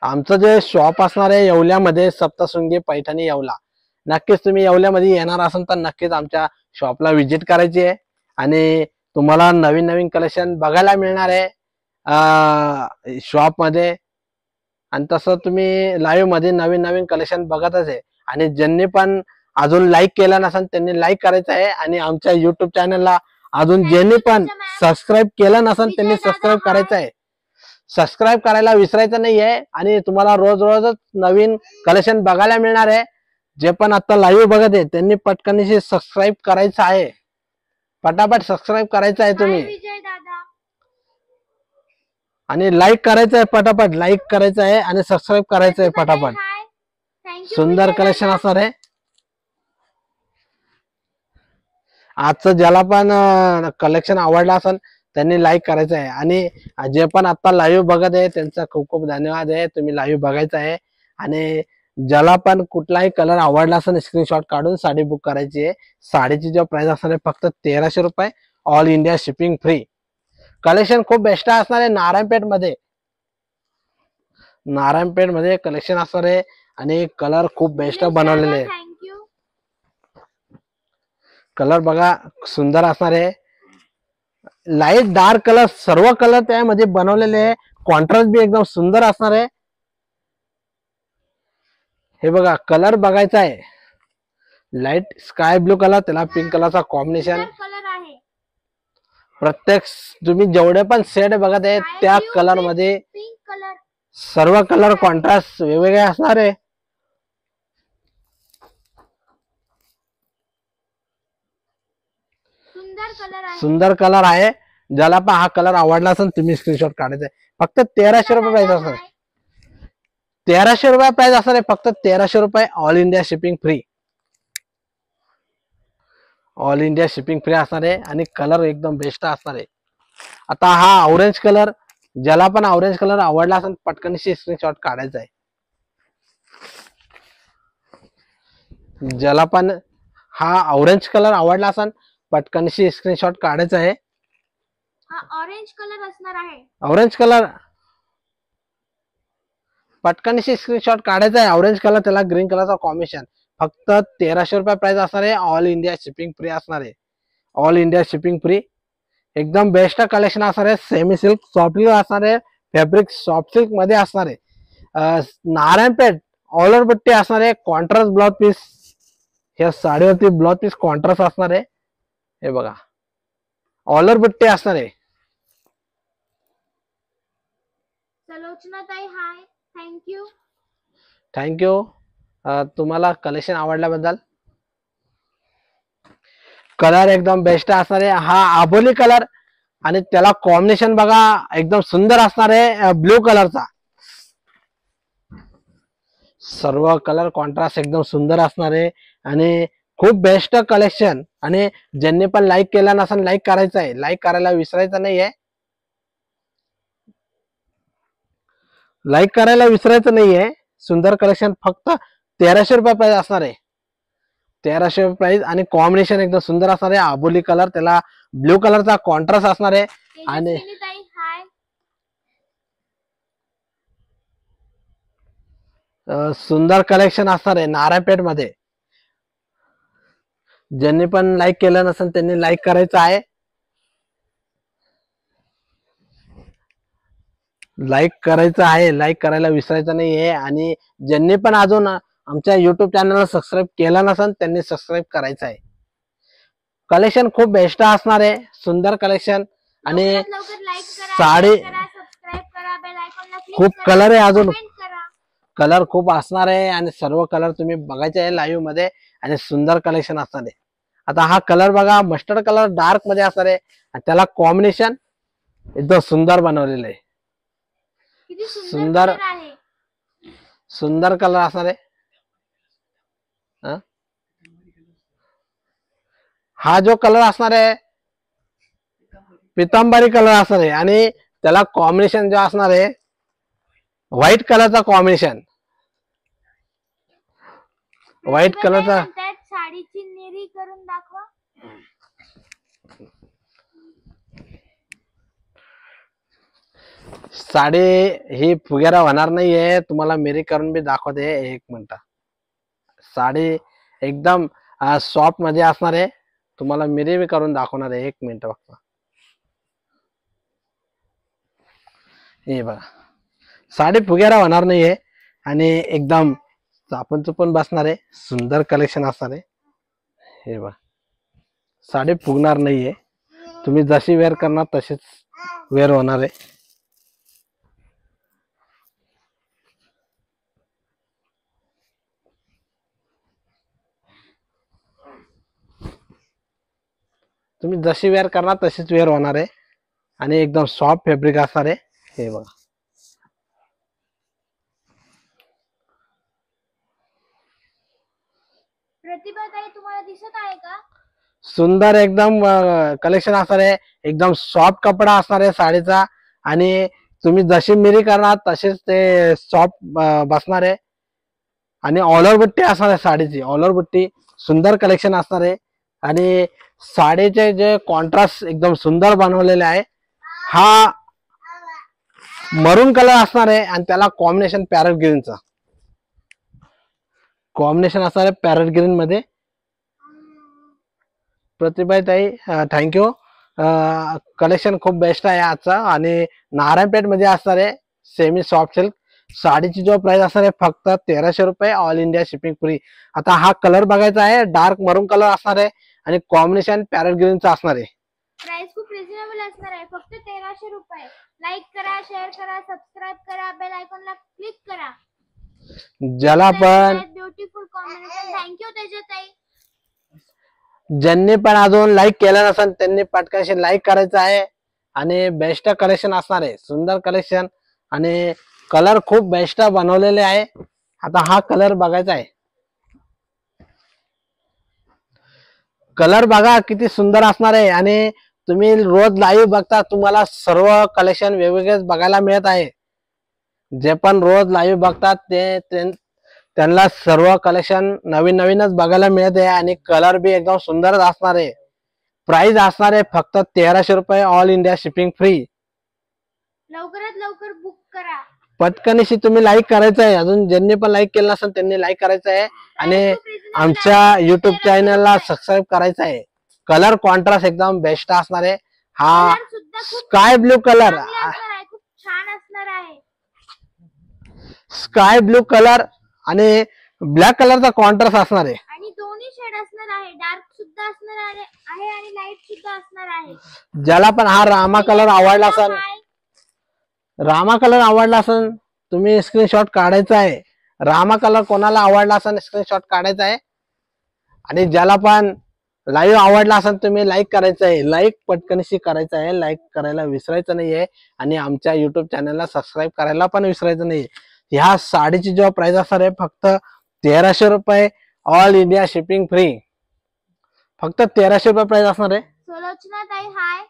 आमचं जे शॉप असणार आहे येवल्यामध्ये, सप्तशृंगी पैठणी येवला. नक्कीच तुम्ही येवल्यामध्ये येणार असाल तर नक्कीच आमच्या शॉपला व्हिजिट करायची आहे. आणि तुम्हाला नवीन नवीन कलेक्शन बघायला मिळणार आहे शॉप मध्ये. आणि तसं तुम्ही लाईव्ह मध्ये नवीन नवीन कलेक्शन बघतच आहे. आणि ज्यांनी पण अजून लाईक केलं नसेल त्यांनी लाईक करायचं आहे आणि आमच्या युट्यूब चॅनलला अजून ज्यांनी पण सबस्क्राईब केलं नसेल त्यांनी सबस्क्राईब करायचं आहे. सबस्क्राईब करायला विसरायचं नाहीये आणि तुम्हाला रोज रोजच नवीन कलेक्शन बघायला मिळणार आहे. जे पण आता लाईव्ह बघत आहे त्यांनी पटकनशी सबस्क्राईब करायचं आहे. पटापट सबस्क्राईब करायचं आहे तुम्ही विजय दादा. आणि लाईक करायचं आहे. पटापट लाईक करायचं आहे आणि सबस्क्राईब करायचं आहे पटापट. सुंदर कलेक्शन असणार आहे आजचं. ज्याला पण कलेक्शन आवडलं असेल त्यांनी लाईक करायचं आहे आणि जे पण आता लाईव्ह बघत आहे त्यांचा खूप खूप धन्यवाद आहे. तुम्ही लाईव्ह बघायचं आहे आणि ज्याला पण कुठलाही कलर आवडला असेल स्क्रीनशॉट काढून साडी बुक करायची आहे. साडीची जो प्राइस असणार आहे फक्त 1300 रुपये. All India shipping free. Collection खूप बेस्ट असणार आहे. नारायणपेठ मध्ये कलेक्शन असणार आहे आणि कलर खूप बेस्ट बनवलेले आहे. कलर बघा सुंदर असणार आहे. लाईट डार्क कलर सर्व कलर त्यामध्ये बनवलेले आहे. कॉन्ट्रास्ट बी एकदम सुंदर असणार आहे. हे बघा कलर बघायचा आहे. लाईट स्काय ब्लू कलर त्याला पिंक कलरचा कॉम्बिनेशन. प्रत्येक तुम्ही जेवढे पण सेट बघत आहे त्या कलर मध्ये सर्व कलर कॉन्ट्रास्ट वेगवेगळे असणार आहे. सुंदर कलर आहे. ज्याला पण हा कलर आवडला असेल तुम्ही स्क्रीनशॉट काढायचा आहे. फक्त 1300 रुपये प्राइस असणार आहे. 1300 रुपये प्राइस असणार आहे. फक्त 1300 रुपये. All India shipping free. All India shipping free असणार आहे आणि कलर एकदम बेस्ट असणार आहे. आता हा ऑरेंज कलर ज्याला पण ऑरेंज कलर आवडला असेल पटकनशी स्क्रीनशॉट काढायचा आहे. ज्याला पण हा ऑरेंज कलर आवडला असेल पटकनशी स्क्रीनशॉट काढायचा आहे. ऑरेंज कलर असणार आहे. ऑरेंज कलर पटकनशी स्क्रीनशॉट काढायचा आहे. ऑरेंज कलर त्याला ग्रीन कलरचा कॉम्बिनेशन. फक्त 1300 रुपये प्राइस असणार आहे. ऑल इंडिया शिपिंग फ्री असणार आहे. All India shipping free. एकदम बेस्ट कलेक्शन असणार आहे. सेमी सिल्क सॉफ्ट सिल्क असणार आहे. फॅब्रिक सॉफ्ट सिल्क मध्ये असणार आहे. नारायणपेठ ऑल ओव्हर पट्टी असणार आहे. Contrast blouse piece. ह्या साडीवरती ब्लाउज पीस कॉन्ट्रास्ट असणार आहे. हे बघा ऑल ओव्हर पट्टी असणार आहे. सलोचना ताई हाय. थँक्यू. थँक्यू. तुम्हाला कलेक्शन आवडल्याबद्दल. कलर एकदम बेस्ट असणार आहे. हा आबोली कलर आणि त्याला कॉम्बिनेशन बघा एकदम सुंदर असणार आहे ब्ल्यू कलरचा. सर्व कलर कॉन्ट्रास्ट एकदम सुंदर असणार आहे आणि खूप बेस्ट कलेक्शन. आणि ज्यांनी पण लाईक केलं नसेल लाईक करायचं आहे. लाईक करायला विसरायचं नाहीये. लाईक करायला विसरायचं नाहीये. सुंदर कलेक्शन फक्त 1300 रुपये प्राइस असणार आहे. 1300 रुपये प्राइस आणि कॉम्बिनेशन एकदम सुंदर असणार आहे. आबोली कलर त्याला ब्ल्यू कलरचा कॉन्ट्रास्ट असणार आहे आणि सुंदर कलेक्शन असणार आहे नारायणपेठ मध्ये. ज्यांनी पण लाईक केलं नसेल त्यांनी लाईक करायचं आहे. लाईक करायचं आहे. लाईक करायला विसरायचं नाहीये. आणि ज्यांनी पण अजून आमच्या युट्यूब चॅनलला सबस्क्राईब केलं नसेल त्यांनी सबस्क्राईब करायचं आहे. कलेक्शन खूप बेस्ट असणार आहे. सुंदर कलेक्शन आणि साडी खूप कलर आहे. अजून कलर खूप असणार आहे आणि सर्व कलर तुम्ही बघायचे आहे लाईव्ह मध्ये आणि सुंदर कलेक्शन असणार आहे. आता हा कलर बघा मस्टर्ड कलर डार्क मध्ये असणार आहे आणि त्याला कॉम्बिनेशन एकदम सुंदर बनवलेलं आहे. सुंदर कलर असणार आहे. हा जो कलर असणार आहे पितांबरी कलर असणार आहे आणि त्याला कॉम्बिनेशन जो असणार आहे व्हाईट कलरचा कॉम्बिनेशन. व्हाईट कलरचा साडीची नेरी करून दाखवा. साडी ही फुगेरा होणार नाहीये. तुम्हाला मेरी करून बी दाखवते. एक मिनिट. साडी एकदम सॉफ्ट मध्ये असणार आहे. तुम्हाला मेरी बी करून दाखवणार आहे. एक मिनिट बघा. हे बघा साडी फुगेरा होणार नाहीये आणि एकदम चापणचं पण बसणार आहे, सुंदर कलेक्शन असणार आहे. हे बघा, साडी फुगणार नाहीये, तुम्ही जशी वेअर करणार तशीच वेअर होणार आहे. तुम्ही जशी वेअर करणार तशीच वेअर होणार आहे आणि एकदम सॉफ्ट फॅब्रिक असणार आहे. हे बघा, प्रतिभा ताई तुम्हाला दिसत आहे का? सुंदर एकदम कलेक्शन असणार आहे. एकदम सॉफ्ट कपडा असणार आहे साडीचा आणि तुम्ही जशी मिरी करणार तसेच ते सॉफ्ट बसणार आहे आणि ऑल ओव्हर बुट्टी असणार आहे साडीची. ऑल ओव्हर बुट्टी सुंदर कलेक्शन असणार आहे आणि साडीचे जे कॉन्ट्रास्ट एकदम सुंदर बनवलेले आहे. हा मरून कलर असणार आहे आणि त्याला कॉम्बिनेशन पॅरेट ग्रीनचा कॉम्बिनेशन असणार आहे पॅरेट ग्रीन मध्ये. प्रतिभा ताई थँक्यू. कलेक्शन खूप बेस्ट आहे आजचा आणि नारायणपेठ मध्ये असणार आहे सेमी सॉफ्ट सिल्क. साडीची जो प्राइस असणार आहे फक्त 1300 रुपये, ऑल इंडिया शिपिंग फ्री. आता हा कलर बघायचा आहे, डार्क मरून कलर असणार आहे आणि कॉम्बिनेशन पॅरेट ग्रीनचा असणार आहे. प्राइस खूप रिझनेबल असणार आहे, फक्त 1300 रुपये. लाईक करा, शेअर करा, सबस्क्राईब करा, बेल आयकॉनला क्लिक करा. ज्याला पण ब्युटिफुल कॉम्बिनेशन. थँक्यू तेजताई. ज्यांनी पण अजून लाईक केलं नसेल त्यांनी पटकन लाईक करायचं आहे आणि बेस्ट कलेक्शन असणार आहे, सुंदर कलेक्शन आणि कलर खूप बेस्ट बनवलेले आहे. आता हा कलर बघायचा आहे, कलर बघा किती सुंदर असणार आहे आणि तुम्ही रोज लाईव्ह बघता तुम्हाला सर्व कलेक्शन वेगवेगळेच बघायला मिळत आहे. जे पण रोज लाईव्ह बघतात त्यांना सर्व कलेक्शन नवीन नवीनच बघायला मिळत आहे आणि कलर बी एकदम सुंदरच असणार आहे. प्राइस असणार आहे फक्त 1300 रुपये, ऑल इंडिया शिपिंग फ्री. लवकरात लवकर बुक करा. पटकनशी तुम्ही लाईक करायचं आहे, अजून ज्यांनी पण लाईक केलं नसेल त्यांनी लाईक करायचं आहे आणि आमच्या युट्यूब चॅनलला सबस्क्राईब करायचं आहे. कलर कॉन्ट्रास्ट एकदम बेस्ट असणार आहे. हा स्काय ब्लू कलर, खूप छान असणार आहे. स्काय ब्लू कलर आणि ब्लॅक कलरचा कॉन्ट्रास्ट असणार आहे आणि दोन्ही शेड असणार आहे, डार्क सुद्धा असणार आहे आणि लाईट सुद्धा असणार आहे. ज्याला पण हा रामा कलर आवडला असेल तुम्ही स्क्रीनशॉट काढायचा आहे. रामा कलर कोणाला आवडला असेल स्क्रीनशॉट काढायचा आहे आणि ज्याला पण लाईव्ह आवडला असेल तुम्ही लाईक करायचं आहे. लाईक पटकनशी करायचं आहे, लाईक करायला विसरायचं नाहीये आणि आमच्या युट्यूब चॅनलला सबस्क्राईब करायला पण विसरायचं नाही. ह्या साडीची जो प्राइस असणार आहे फक्त 1300 रुपये, ऑल इंडिया शिपिंग फ्री. फक्त 1300 रुपये प्राइस असणार आहे. सुलोचना ताई हाय.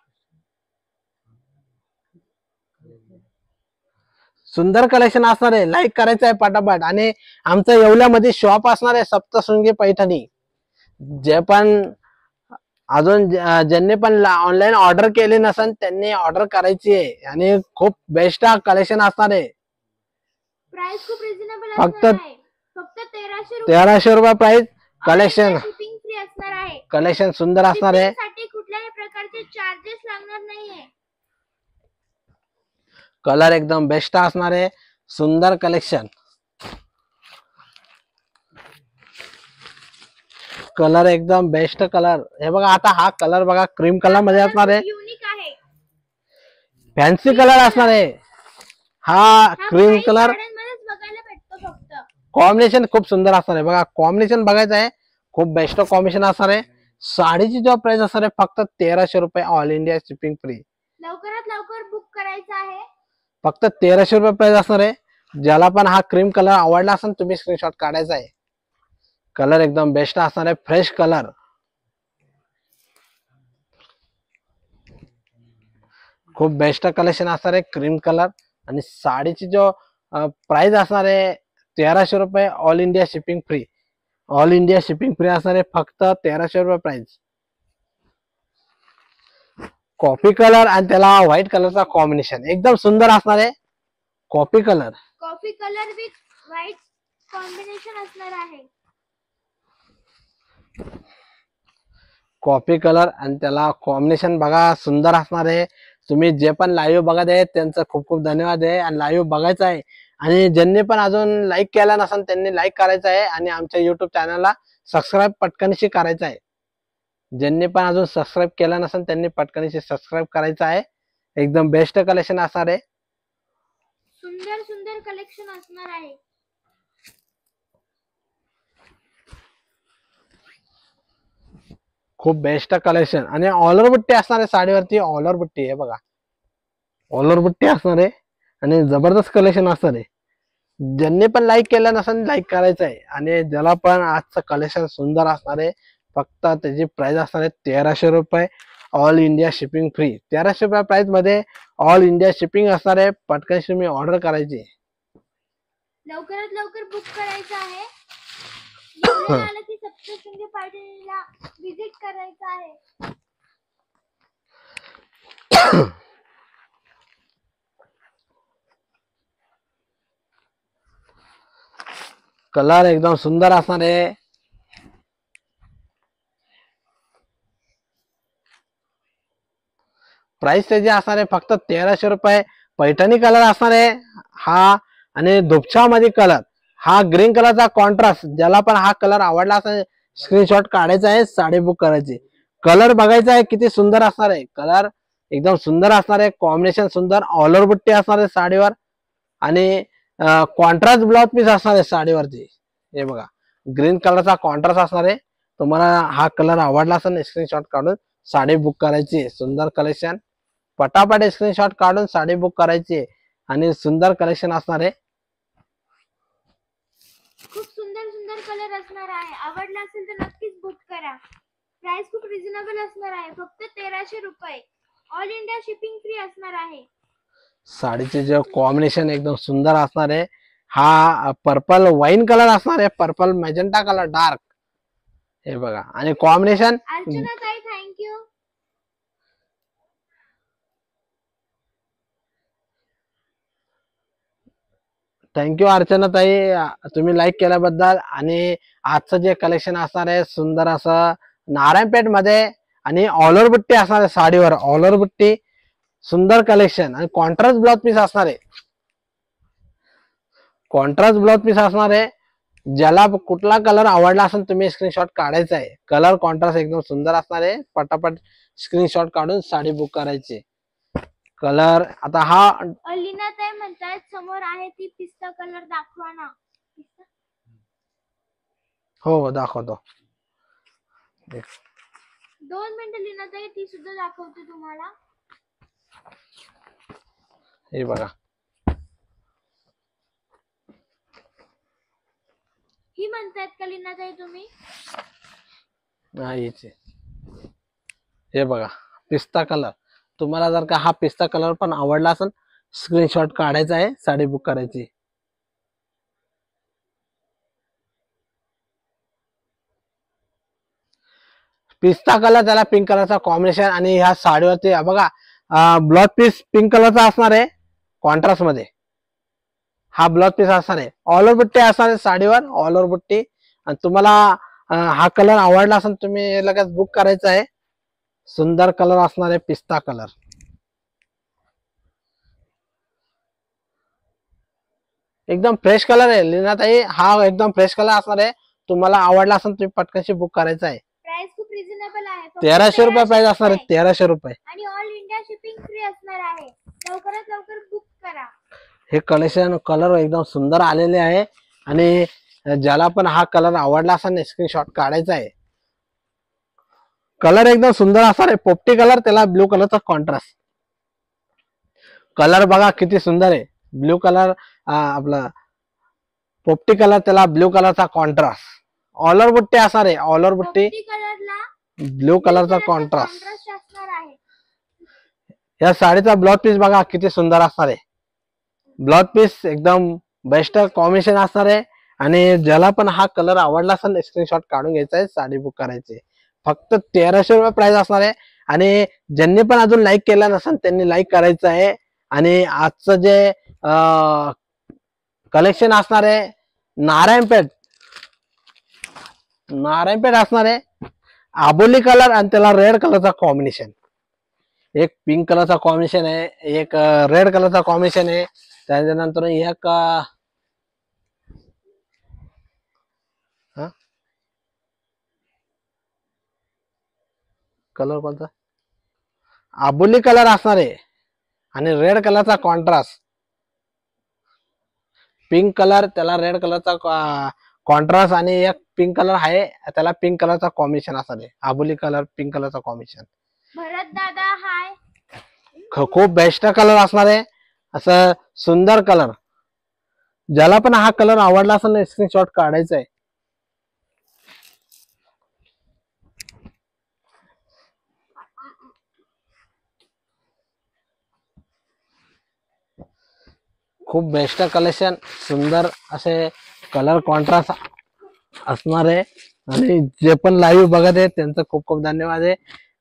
सुंदर कलेक्शन असणार आहे, लाईक करायचं आहे पटापट. आणि आमचं येवल्यामध्ये शॉप असणार आहे सप्तशृंगी पैठणी. जे पण अजून ज्यांनी पण ऑनलाईन ऑर्डर केली नसेल त्यांनी ऑर्डर करायची आहे आणि खूप बेस्ट कलेक्शन असणार आहे. प्राइस खूप रिझनेबल फक्त असणार आहे, फक्त 1300 रुपये प्राइस. कलेक्शन शिपिंग फ्री असणार आहे. कलेक्शन सुंदर असणार आहे. साठी कुठल्याही प्रकारचे चार्जेस लागणार नाहीये. कलर एकदम बेस्ट असणार आहे, सुंदर कलेक्शन. कलर एकदम बेस्ट कलर. हे बघा, आता हा कलर बघा क्रीम कलर मध्ये असणार आहे, युनिक आहे, फॅन्सी कलर असणार आहे. हा क्रीम कलर बघायला भेटतो. फक्त कॉम्बिनेशन खूप सुंदर असणार आहे. बघा कॉम्बिनेशन बघायचं आहे, खूप बेस्ट कॉम्बिनेशन असणार आहे. साडीची जो प्राइस असणार आहे फक्त 1300 रुपये, ऑल इंडिया शिपिंग फ्री. लवकरात लवकर बुक करायचं आहे. फक्त 1300 रुपये प्राइस असणार आहे. ज्याला पण हा क्रीम कलर आवडला असेल तुम्ही स्क्रीनशॉट काढायचा आहे. कलर एकदम बेस्ट असणार आहे, फ्रेश कलर. खूप बेस्ट कलेक्शन असणार आहे, क्रीम कलर. आणि साडीची जो प्राइस असणार आहे 1300 रुपये, all India shipping free. All India shipping free असणार आहे, फक्त 1300 रुपये प्राइस. कॉफी कलर आणि त्याला व्हाईट कलरचा कॉम्बिनेशन एकदम सुंदर असणार आहे. Coffee colour with white combination असणार आहे. कॉफी कलर आणि त्याला कॉम्बिनेशन बघा सुंदर असणार आहे. तुम्ही जे पण लाईव्ह बघत आहे त्यांचं खूप खूप धन्यवाद आहे आणि लाईव्ह बघायचं आहे आणि ज्यांनी पण अजून लाईक केला नसेल त्यांनी लाईक करायचं आहे आणि आमच्या युट्यूब चॅनलला सबस्क्राईब पटकनशी करायचं आहे. ज्यांनी पण अजून सबस्क्राईब केला नसेल त्यांनी पटकनशी सबस्क्राईब करायचं आहे. एकदम बेस्ट कलेक्शन असणार आहे. सुंदर सुंदर कलेक्शन असणार आहे. खूप बेस्ट कलेक्शन आणि ऑलर बुट्टी असणार आहे साडीवरती. ऑलर बुट्टी आहे बघा, ऑलर बुट्टी असणार आहे आणि जबरदस्त कलेक्शन असणार आहे. ज्यांनी पण लाईक केलं नसेल लाईक करायचं आहे. आणि ज्याला पण आजचं कलेक्शन सुंदर असणार आहे. फक्त त्याची प्राइस असणार आहे 1300 रुपये. All India shipping free. 1300 रुपये प्राइस मध्ये ऑल इंडिया शिपिंग असणार आहे. पटकन तुम्ही ऑर्डर करायची. लवकरात लवकर बुक करायचं आहे. एवढं झालं की सप्तशृंगी पार्टीला विजिट करायचं आहे. कलर एकदम सुंदर असणार आहे. प्राइस त्याची असणार आहे फक्त 1300 रुपये. पैठणी कलर असणार आहे हा आणि धुपछा मध्ये कलर हा ग्रीन कलरचा कॉन्ट्रास्ट. ज्याला पण हा कलर आवडला असेल स्क्रीनशॉट काढायचा आहे, साडी बुक करायची. कलर बघायचा आहे किती सुंदर असणार आहे. कलर एकदम सुंदर असणार आहे. कॉम्बिनेशन सुंदर. ऑलर बुट्टी असणार आहे साडीवर आणि कॉन्ट्रास्ट ब्लाउज पीस असणार आहे साडीवरती. हे बघा ग्रीन कलरचा कॉन्ट्रास्ट असणार आहे. तुम्हाला हा कलर आवडला असेल स्क्रीनशॉट काढून साडी बुक करायची. सुंदर कलेक्शन. पटापट स्क्रीनशॉट काढून साडी बुक करायची आणि सुंदर कलेक्शन असणार आहे. खूप सुंदर सुंदर कलर असणार आहे. आवडला असेल तर नक्कीच बुक करा. प्राइस खूप रिझनेबल असणार आहे. फक्त 1300 रुपये. ऑल इंडिया शिपिंग फ्री असणार आहे. साडीचे जे कॉम्बिनेशन एकदम सुंदर असणार आहे. हा पर्पल वाईन कलर असणार आहे. Purple magenta colour dark. हे बघा आणि कॉम्बिनेशन. अर्चना ताई थँक्यू. थँक्यू अर्चना ताई, तुम्ही लाईक केल्याबद्दल. आणि आजचं जे कलेक्शन असणार आहे सुंदर असं नारायणपेठ मध्ये आणि ऑलर बुट्टी असणार आहे साडीवर. ऑलर बुट्टी सुंदर कलेक्शन आणि कॉन्ट्रास्ट ब्लाउज पीस असणार आहे. कॉन्ट्रास्ट ब्लाउज पीस असणार आहे. ज्याला कुठला कलर आवडला असेल तुम्ही स्क्रीनशॉट काढायचा आहे. कलर कॉन्ट्रास्ट एकदम सुंदर असणार आहे. पटापट स्क्रीनशॉट काढून साडी बुक करायची. कलर आता हा अलिना ताई म्हणतात समोर आहे ती पिस्ता कलर दाखवा ना. हो दाखवतो. 2 मिनिटं लीना ताई ती सुद्धा दाखवते तुम्हाला. हे बघा ही म्हणतात का लीना ताई तुम्ही? हे बघा पिस्ता कलर. तुम्हाला जर का हा पिस्ता कलर पण आवडला असेल स्क्रीनशॉट काढायचा आहे, साडी बुक करायची. पिस्ता कलर त्याला पिंक कलरचा कॉम्बिनेशन आणि ह्या साडीवरती बघा ब्लाउज पीस पिंक कलरचा असणार आहे कॉन्ट्रास्ट मध्ये. हा ब्लाउज पीस असणार आहे. ऑलर बुट्टी असणार आहे साडीवर. ऑलर बुट्टी. आणि तुम्हाला हा कलर आवडला असेल तुम्ही लगेच बुक करायचा आहे. सुंदर कलर असणार आहे पिस्ता कलर. एकदम फ्रेश कलर आहे लीनाताई. हा एकदम फ्रेश कलर असणार आहे. तुम्हाला आवडला असेल तुम्ही पटकनशी बुक करायचा आहे. प्राइस खूप रिझनेबल आहे. 1300 रुपये प्राइस असणार आहे. 1300 रुपये आणि ऑल इंडिया शिपिंग फ्री असणार आहे. लवकरात लवकर बुक करा. हे कलेक्शन कलर एकदम सुंदर आलेले आहे. आणि ज्याला पण हा कलर आवडला असेल स्क्रीनशॉट काढायचा आहे. कलर एकदम सुंदर असणार आहे. पोपटी कलर त्याला ब्लू कलरचा कॉन्ट्रास्ट. कलर बघा किती सुंदर आहे. ब्लू कलर आपला पोपटी कलर त्याला ब्लू कलरचा कॉन्ट्रास्ट. ऑलर बुट्टी असणार आहे. ऑलर बुट्टी कलरला ब्लू कलरचा कॉन्ट्रास्ट. असणार आहे. या साडीचा ब्लाउज पीस बघा किती सुंदर असणार आहे. ब्लाउज पीस एकदम बेस्ट कॉम्बिनेशन असणार आहे. आणि ज्याला पण हा कलर आवडला असेल स्क्रीनशॉट काढून घ्यायचा आहे, साडी बुक करायची. फक्त 1300 रुपये प्राइस असणार आहे. आणि ज्यांनी पण अजून लाईक केला नसेल त्यांनी लाईक करायचं आहे. आणि आजचं जे कलेक्शन असणार आहे नारायणपेठ असणार आहे. आबोली कलर आणि त्याला रेड कलरचा कॉम्बिनेशन. एक पिंक कलरचा कॉम्बिनेशन आहे, एक रेड कलरचा कॉम्बिनेशन आहे. त्याच्यानंतर एक कलर कोणता आबोली कलर असणार आहे आणि रेड कलरचा कॉन्ट्रास्ट पिंक कलर त्याला रेड कलरचा कॉन्ट्रास्ट आणि एक पिंक कलर आहे त्याला पिंक कलरचा कॉम्बिनेशन असणार आहे आबोली कलर पिंक कलरचा कॉम्बिनेशन भरत दादा हाय. खूप बेस्ट कलर असणार आहे असं सुंदर कलर ज्याला पण हा कलर आवडला असेल ना स्क्रीनशॉट काढायचा आहे. खूप बेस्ट कलेक्शन सुंदर असे कलर कॉन्ट्रास्ट असणार आहे आणि जे पण लाईव्ह बघत आहे त्यांचं खूप खूप धन्यवाद आहे.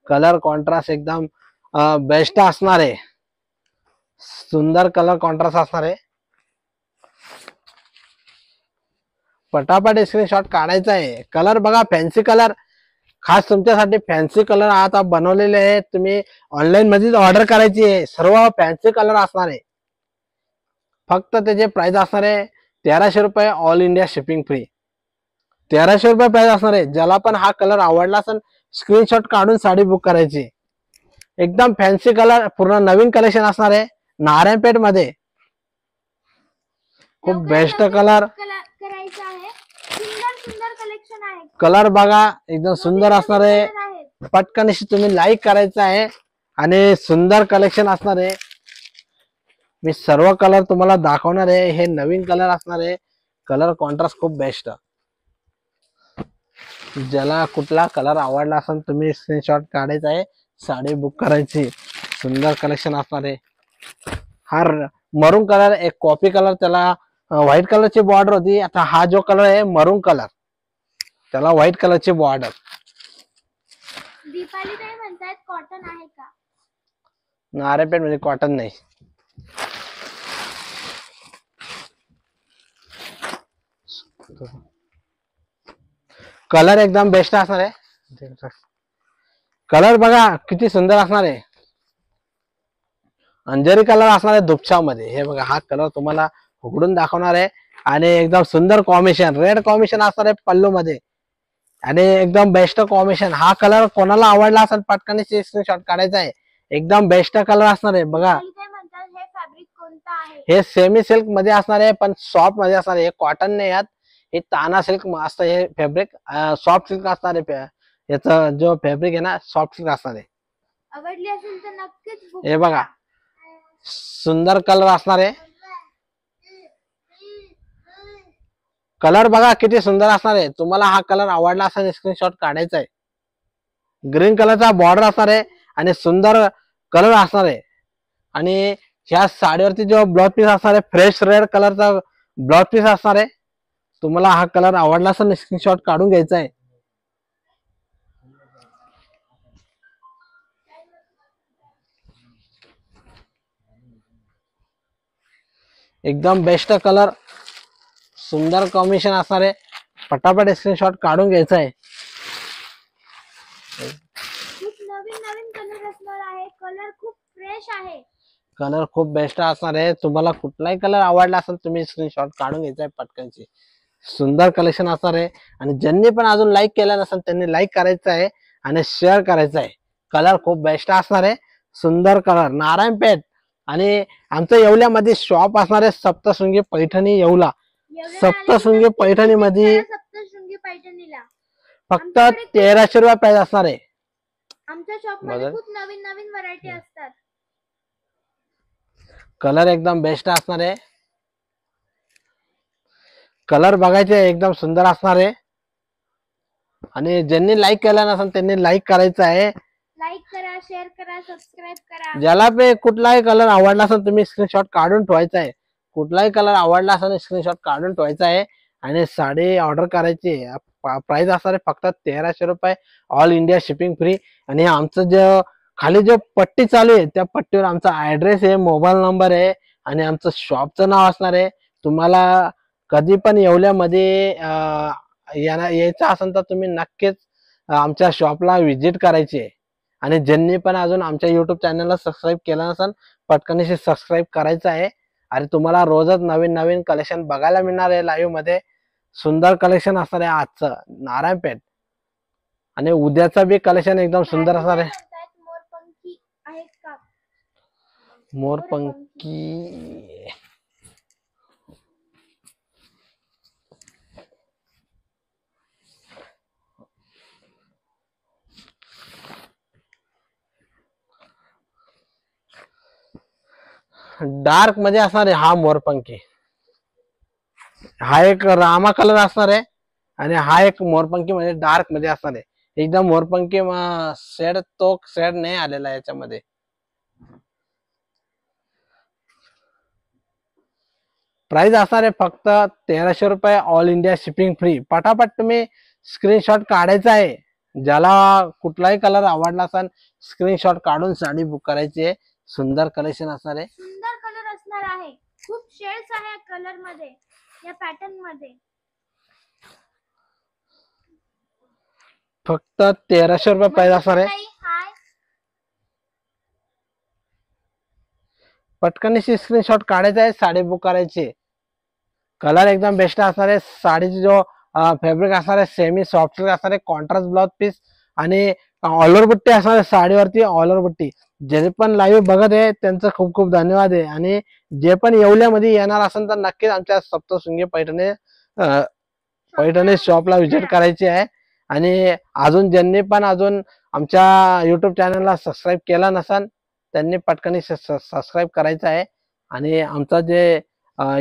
कलर कॉन्ट्रास्ट एकदम बेस्ट असणार आहे सुंदर कलर कॉन्ट्रास्ट असणार आहे. पटापट स्क्रीनशॉट काढायचा आहे. कलर बघा फॅन्सी कलर खास तुमच्यासाठी फॅन्सी कलर आता बनवलेले आहेत तुम्ही ऑनलाईन मध्येच ऑर्डर करायची आहे. सर्व फॅन्सी कलर असणार आहे. फक्त त्याचे प्राइस असणार आहे 1300 रुपये ऑल इंडिया शिपिंग फ्री 1300 रुपये प्राइस असणार आहे. ज्याला पण हा कलर आवडला असेल स्क्रीनशॉट काढून साडी बुक करायची. एकदम फॅन्सी कलर पूर्ण नवीन कलेक्शन असणार आहे नारायणपेठ मध्ये खूप बेस्ट कलर करायचा आहे. सुंदर सुंदर कलेक्शन आहे. कलर बघा एकदम सुंदर असणार आहे. पटकन तुम्ही लाईक करायचं आहे आणि सुंदर कलेक्शन असणार आहे. मी सर्व कलर तुम्हाला दाखवणार आहे. हे नवीन कलर असणार आहे. कलर कॉन्ट्रास्ट खूप बेस्ट ज्याला कुठला कलर आवडला असेल तुम्ही स्क्रीनशॉट काढायचा आहे साडी बुक करायची. सुंदर कलेक्शन असणार आहे. हा मरून कलर एक कॉफी कलर त्याला व्हाईट कलरची बॉर्डर होती. आता हा जो कलर आहे मरून कलर त्याला व्हाईट कलरची बॉर्डर. दीपाली काय म्हणतायत कॉटन आहे का? नारायणपेठ मध्ये कॉटन नाही. कलर एकदम बेस्ट असणार आहे. कलर बघा किती सुंदर असणार आहे. अंजरी कलर असणार आहे दुपछा मध्ये. हे बघा हा कलर तुम्हाला उघडून दाखवणार आहे आणि एकदम सुंदर कॉम्बिनेशन रेड कॉम्बिनेशन असणार आहे पल्लू मध्ये आणि एकदम बेस्ट कॉम्बिनेशन. हा कलर कोणाला आवडला असेल पटकन स्क्रीनशॉट काढायचा आहे. एकदम बेस्ट कलर असणार आहे. बघा हे फॅब्रिक कोणतं आहे? हे सेमी सिल्क मध्ये असणार आहे पण सॉफ्ट मध्ये असणार आहे. हे कॉटन नाही यात हे ताना सिल्क असतं. हे फॅब्रिक सॉफ्ट सिल्क असणार आहे. याचा जो फॅब्रिक आहे ना सॉफ्ट सिल्क असणार आहे. आवडली असेल तर नक्कीच बुक हे बघा सुंदर कलर असणार आहे. कलर बघा किती सुंदर असणार आहे. तुम्हाला हा कलर आवडला असेल स्क्रीनशॉट काढायचा आहे. ग्रीन कलरचा बॉर्डर असणार आहे आणि सुंदर कलर असणार आहे आणि ह्या साडीवरती जो ब्लाउज पीस असणार आहे फ्रेश रेड कलरचा ब्लाउज पीस असणार आहे. तुम्हाला हा कलर आवडला असेल स्क्रीनशॉट काढून घ्यायचा आहे. एकदम बेस्ट कलर सुंदर कॉम्बिनेशन असणार आहे. पटापट स्क्रीनशॉट काढून घ्यायचा आहे. खूप नवीन नवीन कलर असणार आहे. कलर खूप फ्रेश आहे. कलर खूप बेस्ट असणार आहे. तुम्हाला कुठलाही कलर आवडला असेल तुम्ही स्क्रीनशॉट काढून घ्यायचा आहे पटकनची. सुंदर कलेक्शन असणार आहे आणि ज्यांनी पण अजून लाईक केलं नसेल त्यांनी लाईक करायचं आहे आणि शेअर करायचं आहे. कलर खूप बेस्ट असणार आहे. सुंदर कलर नारायणपेठ आणि आमचं येवल्यामध्ये शॉप असणार आहे सप्तशृंगी पैठणी येवला. सप्तशृंगी पैठणी मध्ये सप्तशृंगी पैठणीला फक्त 1300 रुपये प्राइस असणार आहे. आमच्या शॉप मध्ये खूप नवीन नवीन व्हरायटी असतात. कलर एकदम बेस्ट असणार आहे. कलर बघायचे एकदम सुंदर असणार आहे आणि ज्यांनी लाईक केलं नसेल त्यांनी लाईक करायचं आहे. लाईक करा शेअर करा सबस्क्राईब करा. ज्याला पे कुठलाही कलर आवडला असेल तुम्ही स्क्रीनशॉट काढून ठेवायचा आहे. कुठलाही कलर आवडला असेल स्क्रीनशॉट काढून ठेवायचा आहे आणि साडी ऑर्डर करायची. प्राइस असणार आहे फक्त 1300 रुपये ऑल इंडिया शिपिंग फ्री. आणि आमचं जो खाली जो पट्टी चालू आहे त्या पट्टीवर आमचा ऍड्रेस आहे मोबाईल नंबर आहे आणि आमचं शॉपचं नाव असणार आहे. तुम्हाला कधी पण येवल्यामध्ये यायचं असेल तर तुम्ही नक्कीच आमच्या शॉपला व्हिजिट करायची आहे. आणि ज्यांनी पण अजून आमच्या युट्यूब चॅनलला सबस्क्राईब केलं नसेल पटकन सबस्क्राईब करायचं आहे अरे तुम्हाला रोजच नवीन नवीन कलेक्शन बघायला मिळणार आहे लाईव्ह मध्ये. सुंदर कलेक्शन असणार आहे आजचं नारायणपेठ. आणि उद्याचं बी कलेक्शन एकदम सुंदर असणार आहे. मोरपंखी आहेत का? मोरपंखी डार्क मध्ये असणार आहे हा मोरपंखी. हा एक रामा कलर असणार आहे आणि हा एक मोरपंखी म्हणजे डार्क मध्ये असणार आहे. एकदम मोरपंखी शेड तो शेड नाही आलेला याच्यामध्ये. प्राइस असणार आहे फक्त 1300 रुपये. All India shipping free. पटापट तुम्ही स्क्रीनशॉट काढायचा आहे. ज्याला कुठलाही कलर आवडला असेल स्क्रीनशॉट काढून साडी बुक करायची आहे. सुंदर कलेक्शन असणार आहे. सुंदर कलर असणार आहे. खूप शेड्स आहे कलर मध्ये, या पॅटर्न मध्ये. फक्त 1300 रुपये प्राइस असणार आहे. हाय, पटकनशी स्क्रीनशॉट काढायचा आहे. साडी बुक करायची. कलर एकदम बेस्ट असणार आहे. साडीची जो फॅब्रिक असणार आहे सेमी सॉफ्ट सिल्क असणार आहे. कॉन्ट्रास्ट ब्लाउज पीस आणि ऑल ओव्हर बुट्टी असणार आहे साडीवरती. ऑल ओव्हर बुट्टी. जे पण लाईव्ह बघत आहे त्यांचं खूप खूप धन्यवाद आहे. आणि जे पण येवल्यामध्ये येणार असेल तर नक्कीच आमच्या सप्तशृंगी पैठणी शॉपला व्हिजिट करायची आहे. आणि अजून ज्यांनी पण अजून आमच्या युट्यूब चॅनलला सबस्क्राईब केला नसेल त्यांनी पटकन सबस्क्राईब करायचं आहे. आणि आमचं जे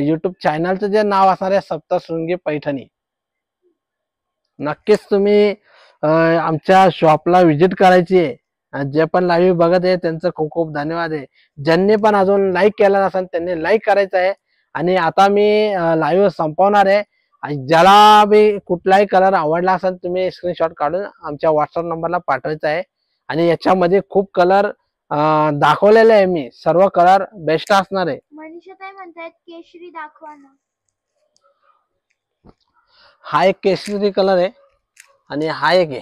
युट्यूब चॅनलचं जे नाव असणार आहे सप्तशृंगी पैठणी. नक्कीच तुम्ही आमच्या शॉपला व्हिजिट करायची आहे. जे पण लाईव्ह बघत आहे त्यांचं खूप खूप धन्यवाद आहे. ज्यांनी पण अजून लाईक केला नसेल त्यांनी लाईक करायचं आहे. आणि आता मी लाईव्ह संपवणार आहे. आणि ज्याला बी कुठलाही कलर आवडला असेल तुम्ही स्क्रीनशॉट काढून आमच्या व्हॉट्सअप नंबरला पाठवायचा आहे. आणि याच्यामध्ये खूप कलर दाखवलेले आहे मी. सर्व कलर बेस्ट असणार आहे. मनीषा ताई म्हणतायत केशरी दाखवा ना. हा एक केशरी कलर आहे आणि हा एक आहे.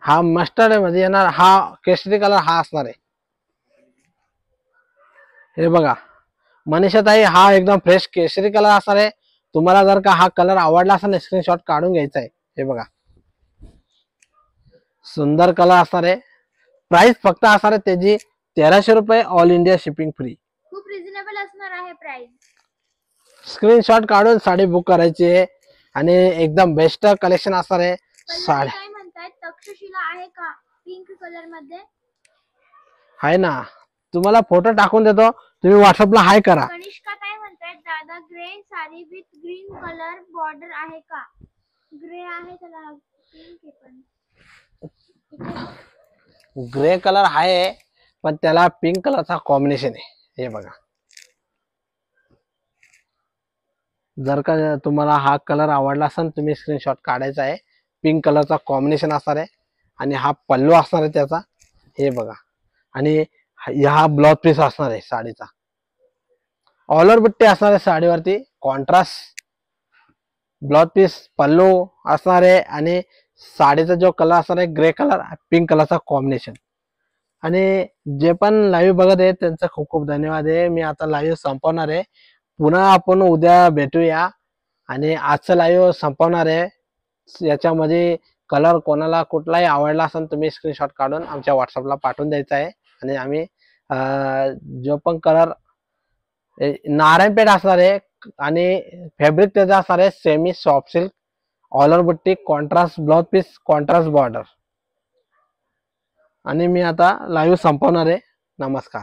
हा मस्टर्ड मध्ये येणार. हा केशरी कलर हा असणार आहे. हे बघा मनीषा ताई हा एकदम फ्रेश केशरी कलर असणार आहे. तुम्हाला जर का हा कलर आवडला असेल स्क्रीनशॉट काढून घ्यायचा आहे. हे बघा सुंदर कलर असणार आहे. प्राइस फक्त असणार आहे त्याची 1300 रुपये. All India shipping free. खूप रिझनेबल असणार आहे प्राइस. स्क्रीनशॉट काढून साडी बुक करायची आहे. आणि एकदम बेस्ट कलेक्शन असणार आहे. साडी काय म्हणतायत तक्षशिला आहे का पिंक कलर मध्ये? आहे ना. तुम्हाला फोटो टाकून देतो. तुम्ही व्हॉट्सअपला हाय करा. कनिष्का काय म्हणतायत दादा grey sari with green colour border आहे का? ग्रे आहे त्याला पिंक पण. ग्रे कलर आहे पण त्याला पिंक कलरचा कॉम्बिनेशन आहे. हे बघा जर का तुम्हाला हा कलर आवडला असेल तुम्ही स्क्रीनशॉट काढायचा आहे. पिंक कलरचा कॉम्बिनेशन असणार आहे. आणि हा पल्लू असणार आहे त्याचा. हे बघा आणि हा ब्लाउज पीस असणार आहे साडीचा. ऑल ओव्हर बुट्टी असणार आहे साडीवरती. कॉन्ट्रास्ट ब्लाउज पीस पल्लू असणार आहे. आणि साडीचा जो कलर असणार आहे ग्रे कलर पिंक कलरचा कॉम्बिनेशन. आणि जे पण लाईव्ह बघत आहे त्यांचं खूप खूप धन्यवाद आहे. मी आता लाईव्ह संपवणार आहे. पुन्हा आपण उद्या भेटूया. आणि आजचं लाईव्ह संपवणार आहे. याच्यामध्ये कलर कोणाला कुठलाही आवडला असेल तुम्ही स्क्रीनशॉट काढून आमच्या व्हॉट्सअपला पाठवून द्यायचा आहे. आणि आम्ही जो पण कलर नारायणपेठ असणार आहे आणि फॅब्रिक त्याचा असणार आहे semi soft silk. All over बुट्टी contrast blouse piece contrast border. आणि मी आता लाईव्ह संपवणार आहे. नमस्कार.